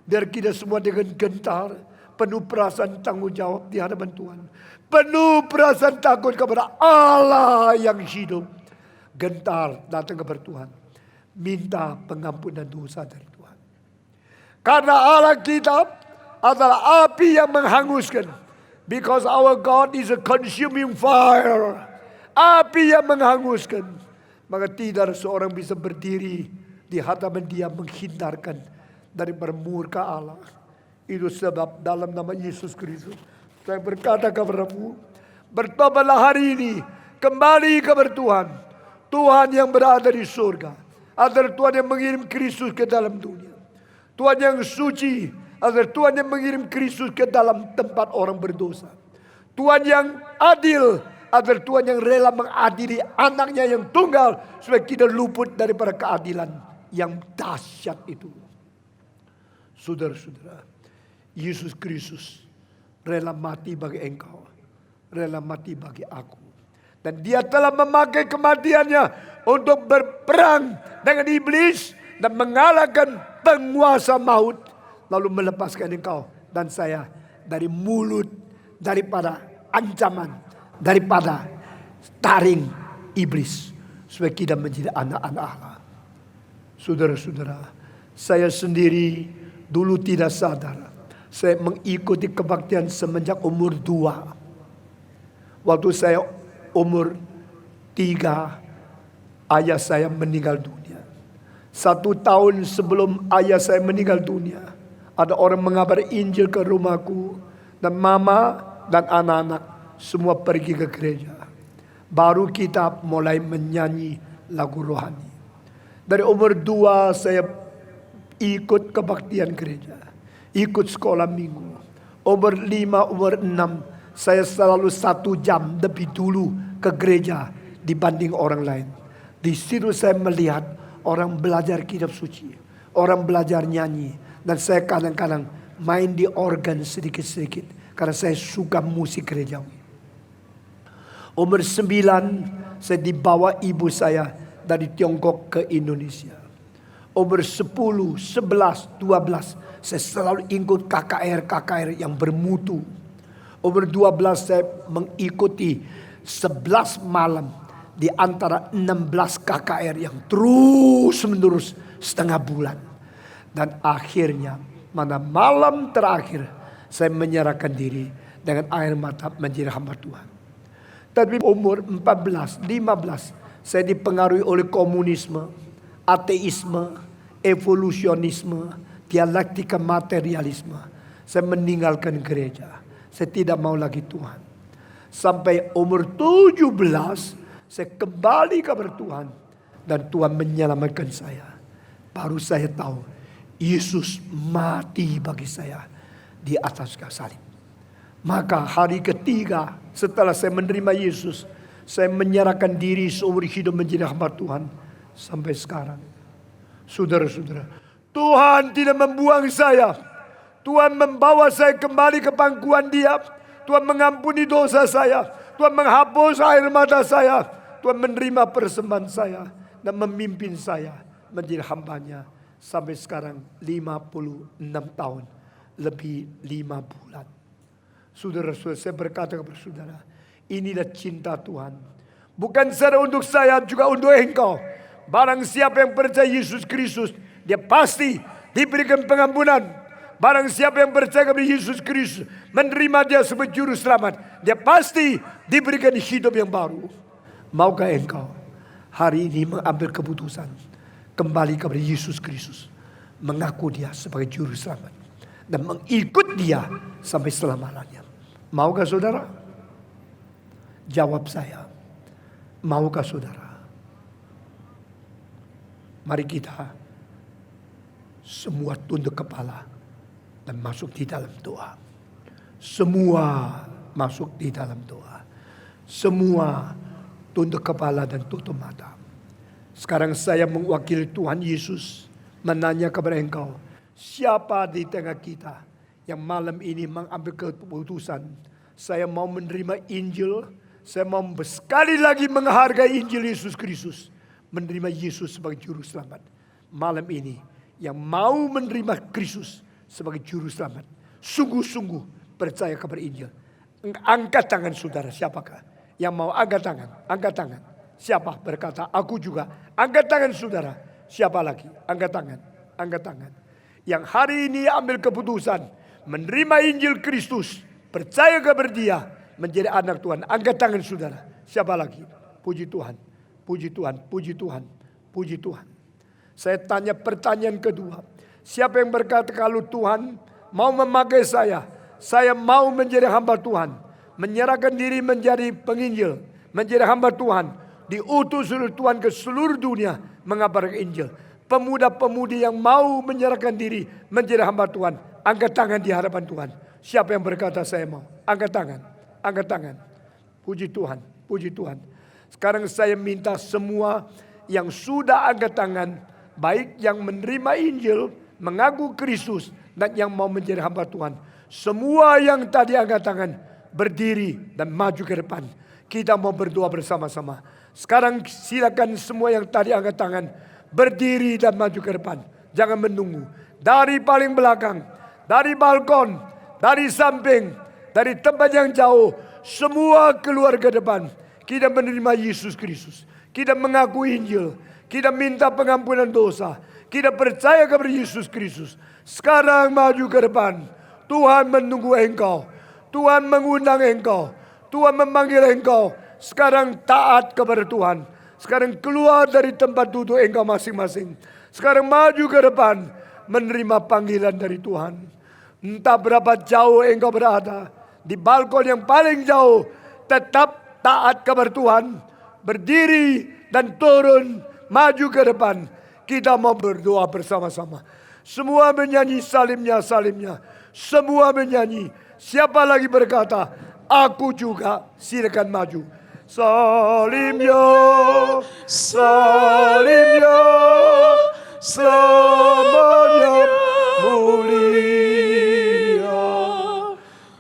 [SPEAKER 1] Biar kita semua dengan gentar, penuh perasaan tanggung jawab di hadapan Tuhan, penuh perasaan takut kepada Allah yang hidup, gentar datang kepada Tuhan, minta pengampunan dosa dari Tuhan. Karena Allah kita adalah api yang menghanguskan. Because our God is a consuming fire. Api yang menghanguskan. Maka tidak seorang bisa berdiri di hadapan dia menghindarkan dari murka Allah. Itu sebab dalam nama Yesus Kristus saya berkata kepadamu, bertobatlah hari ini, kembali kepada Tuhan. Tuhan yang berada di surga adalah Tuhan yang mengirim Kristus ke dalam dunia. Tuhan yang suci adalah Tuhan yang mengirim Kristus ke dalam tempat orang berdosa. Tuhan yang adil adalah Tuhan yang rela mengadili anaknya yang tunggal supaya kita luput daripada keadilan yang dahsyat itu. Saudara-saudara, Yesus Kristus rela mati bagi engkau, rela mati bagi aku. Dan dia telah memakai kematiannya untuk berperang dengan iblis dan mengalahkan penguasa maut, lalu melepaskan engkau dan saya dari mulut, daripada ancaman, daripada taring iblis, supaya kita menjadi anak-anak Allah. Saudara-saudara, saya sendiri dulu tidak sadar, saya mengikuti kebaktian semenjak umur 2. Waktu saya umur 3, ayah saya meninggal dunia. 1 tahun sebelum ayah saya meninggal dunia, ada orang mengabar Injil ke rumahku, dan mama dan anak-anak semua pergi ke gereja. Baru kita mulai menyanyi lagu rohani. Dari umur 2 saya ikut kebaktian gereja, ikut sekolah minggu. Umur 5, umur 6 saya selalu 1 jam lebih dulu ke gereja dibanding orang lain. Di situ saya melihat orang belajar kitab suci, orang belajar nyanyi, dan saya kadang-kadang main di organ sedikit-sedikit karena saya suka musik gerejawi. Umur 9 saya dibawa ibu saya dari Tiongkok ke Indonesia. Umur 10, 11, 12 saya selalu ikut KKR yang bermutu. Umur 12 saya mengikuti 11 malam di antara 16 KKR yang terus menerus setengah bulan. Dan akhirnya pada malam terakhir saya menyerahkan diri dengan air mata menjadi hamba Tuhan. Tapi umur 14, 15, saya dipengaruhi oleh komunisme, ateisme, evolusionisme, dialektika materialisme. Saya meninggalkan gereja. Saya tidak mau lagi Tuhan. Sampai umur 17, saya kembali kepada Tuhan. Dan Tuhan menyelamatkan saya. Baru saya tahu, Yesus mati bagi saya di atas kayu salib. Maka hari ketiga setelah saya menerima Yesus, saya menyerahkan diri seumur hidup menjadi hamba Tuhan. Sampai sekarang. Saudara-saudara, Tuhan tidak membuang saya. Tuhan membawa saya kembali ke pangkuan Dia. Tuhan mengampuni dosa saya. Tuhan menghapus air mata saya. Tuhan menerima persembahan saya dan memimpin saya menjadi hambanya sampai sekarang 56 tahun, lebih 5 bulan. Saudara-saudara, saya berkata kepada saudara, inilah cinta Tuhan. Bukan saja untuk saya, juga untuk engkau. Barang siapa yang percaya Yesus Kristus, dia pasti diberikan pengampunan. Barang siapa yang percaya kepada Yesus Kristus, menerima dia sebagai juru selamat, dia pasti diberikan hidup yang baru. Maukah engkau hari ini mengambil keputusan kembali kepada Yesus Kristus, mengaku dia sebagai juru selamat dan mengikut dia sampai selama-lamanya? Maukah saudara? Jawab saya, maukah saudara? Mari kita semua tunduk kepala dan masuk di dalam doa. Semua masuk di dalam doa. Semua tunduk kepala dan tutup mata. Sekarang saya mewakili Tuhan Yesus menanya kepada engkau, siapa di tengah kita yang malam ini mengambil keputusan, saya mau menerima Injil, saya mau sekali lagi menghargai Injil Yesus Kristus, menerima Yesus sebagai juru selamat. Malam ini yang mau menerima Kristus sebagai juru selamat, sungguh-sungguh percaya kepada Injil, angkat tangan saudara. Siapakah yang mau? Angkat tangan, angkat tangan. Siapa berkata aku juga? Angkat tangan saudara. Siapa lagi? Angkat tangan, angkat tangan. Yang hari ini ambil keputusan menerima Injil Kristus, percaya kepada Dia, menjadi anak Tuhan. Angkat tangan saudara. Siapa lagi? Puji Tuhan, puji Tuhan, puji Tuhan, puji Tuhan. Saya tanya pertanyaan kedua. Siapa yang berkata kalau Tuhan mau memakai saya mau menjadi hamba Tuhan, menyerahkan diri menjadi penginjil, menjadi hamba Tuhan, diutus oleh Tuhan ke seluruh dunia mengabarkan Injil. Pemuda-pemudi yang mau menyerahkan diri menjadi hamba Tuhan, angkat tangan di hadapan Tuhan. Siapa yang berkata saya mau? Angkat tangan, angkat tangan. Puji Tuhan, puji Tuhan. Sekarang saya minta semua yang sudah angkat tangan, baik yang menerima Injil, mengaku Kristus, dan yang mau menjadi hamba Tuhan, semua yang tadi angkat tangan, berdiri dan maju ke depan. Kita mau berdoa bersama-sama. Sekarang silakan semua yang tadi angkat tangan, berdiri dan maju ke depan. Jangan menunggu. Dari paling belakang, dari balkon, dari samping, dari tempat yang jauh, semua keluar ke depan. Kita menerima Yesus Kristus. Kita mengaku Injil. Kita minta pengampunan dosa. Kita percaya kepada Yesus Kristus. Sekarang maju ke depan. Tuhan menunggu engkau. Tuhan mengundang engkau. Tuhan memanggil engkau. Sekarang taat kepada Tuhan. Sekarang keluar dari tempat duduk engkau masing-masing. Sekarang maju ke depan, menerima panggilan dari Tuhan. Entah berapa jauh engkau berada, di balkon yang paling jauh, tetap taat kepada Tuhan. Berdiri dan turun, maju ke depan. Kita mau berdoa bersama-sama. Semua menyanyi salimnya, salimnya. Semua menyanyi. Siapa lagi berkata, aku juga, silakan maju. Salimnya, salimnya, selamanya mulia.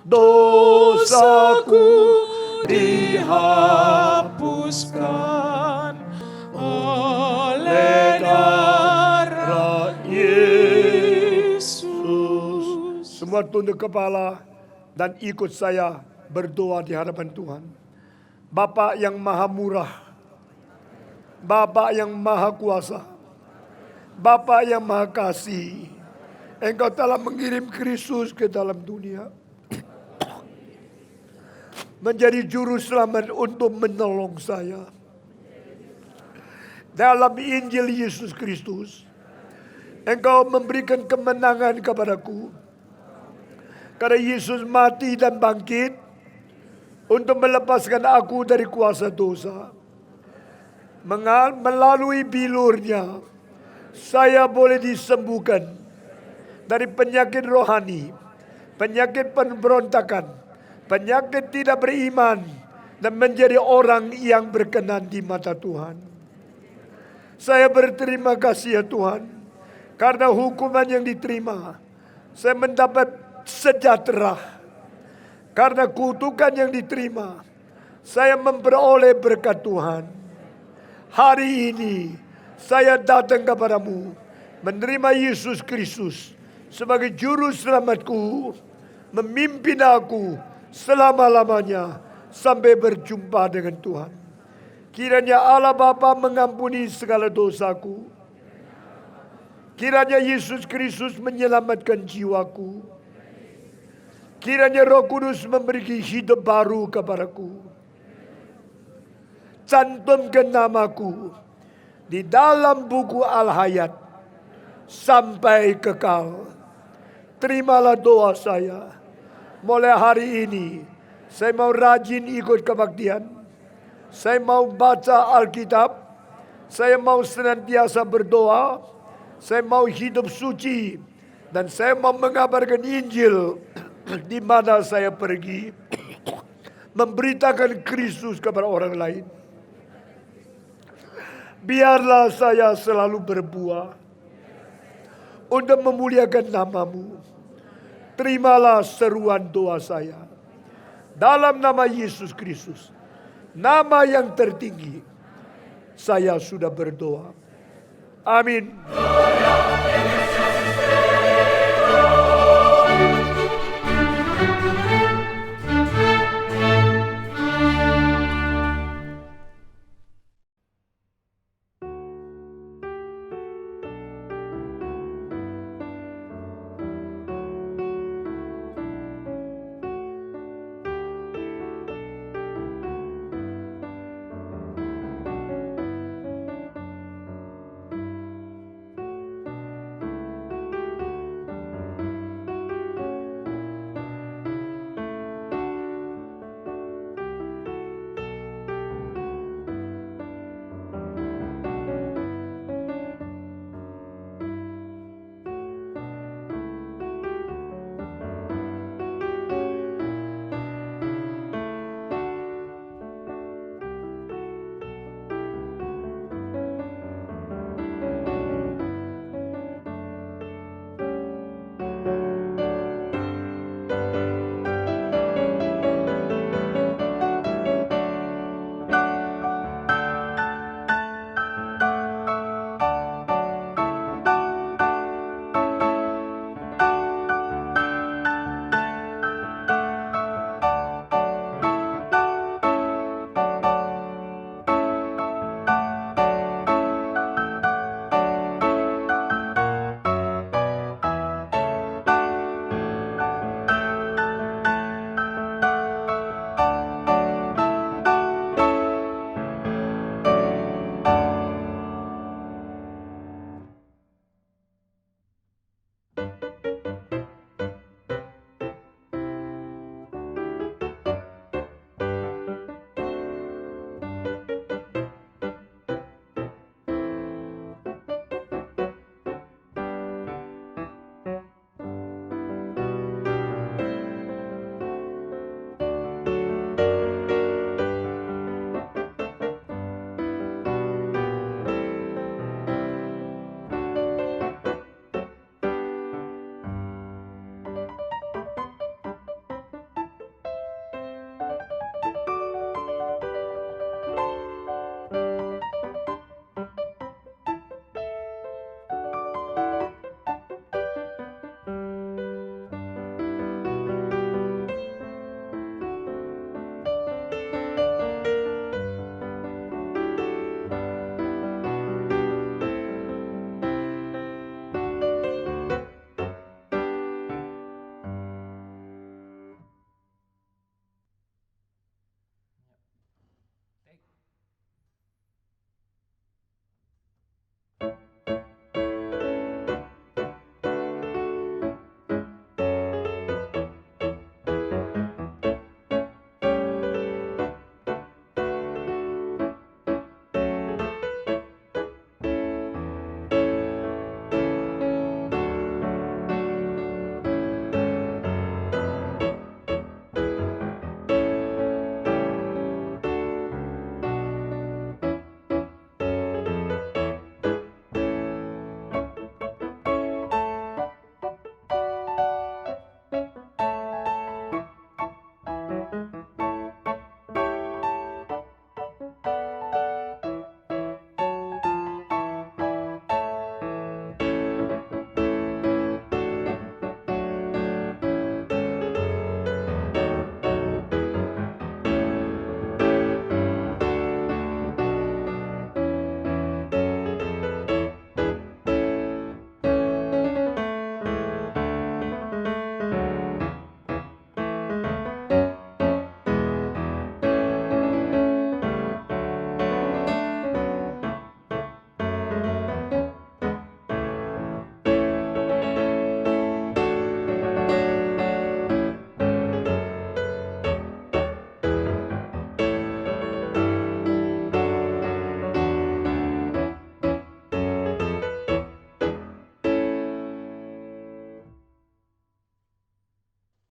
[SPEAKER 1] Dosaku dihapuskan oleh darah Yesus. Semua tunduk kepala dan ikut saya berdoa di hadapan Tuhan. Bapa yang maha murah, Bapa yang maha kuasa, Bapa yang maha kasih, Engkau telah mengirim Kristus ke dalam dunia menjadi juru selamat untuk menolong saya. Dalam Injil Yesus Kristus, Engkau memberikan kemenangan kepadaku. Karena Yesus mati dan bangkit untuk melepaskan aku dari kuasa dosa. Melalui bilurnya, saya boleh disembuhkan dari penyakit rohani, penyakit pemberontakan, penyakit tidak beriman, dan menjadi orang yang berkenan di mata Tuhan. Saya berterima kasih ya Tuhan, karena hukuman yang diterima, saya mendapat sejahtera. Karena kutukan yang diterima, saya memperoleh berkat Tuhan. Hari ini saya datang kepadamu, menerima Yesus Kristus sebagai juru selamatku, memimpin aku selama-lamanya sampai berjumpa dengan Tuhan. Kiranya Allah Bapa mengampuni segala dosaku. Kiranya Yesus Kristus menyelamatkan jiwaku. Kiranya Roh Kudus memberi hidup baru kepadaku. Cantumkan namaku di dalam buku Al-Hayat sampai kekal. Terimalah doa saya. Mulai hari ini saya mau rajin ikut kebaktian. Saya mau baca Alkitab. Saya mau senantiasa berdoa. Saya mau hidup suci. Dan saya mau mengabarkan Injil di mana saya pergi, memberitakan Kristus kepada orang lain. Biarlah saya selalu berbuah untuk memuliakan namamu. Terimalah seruan doa saya. Dalam nama Yesus Kristus, nama yang tertinggi, saya sudah berdoa. Amin.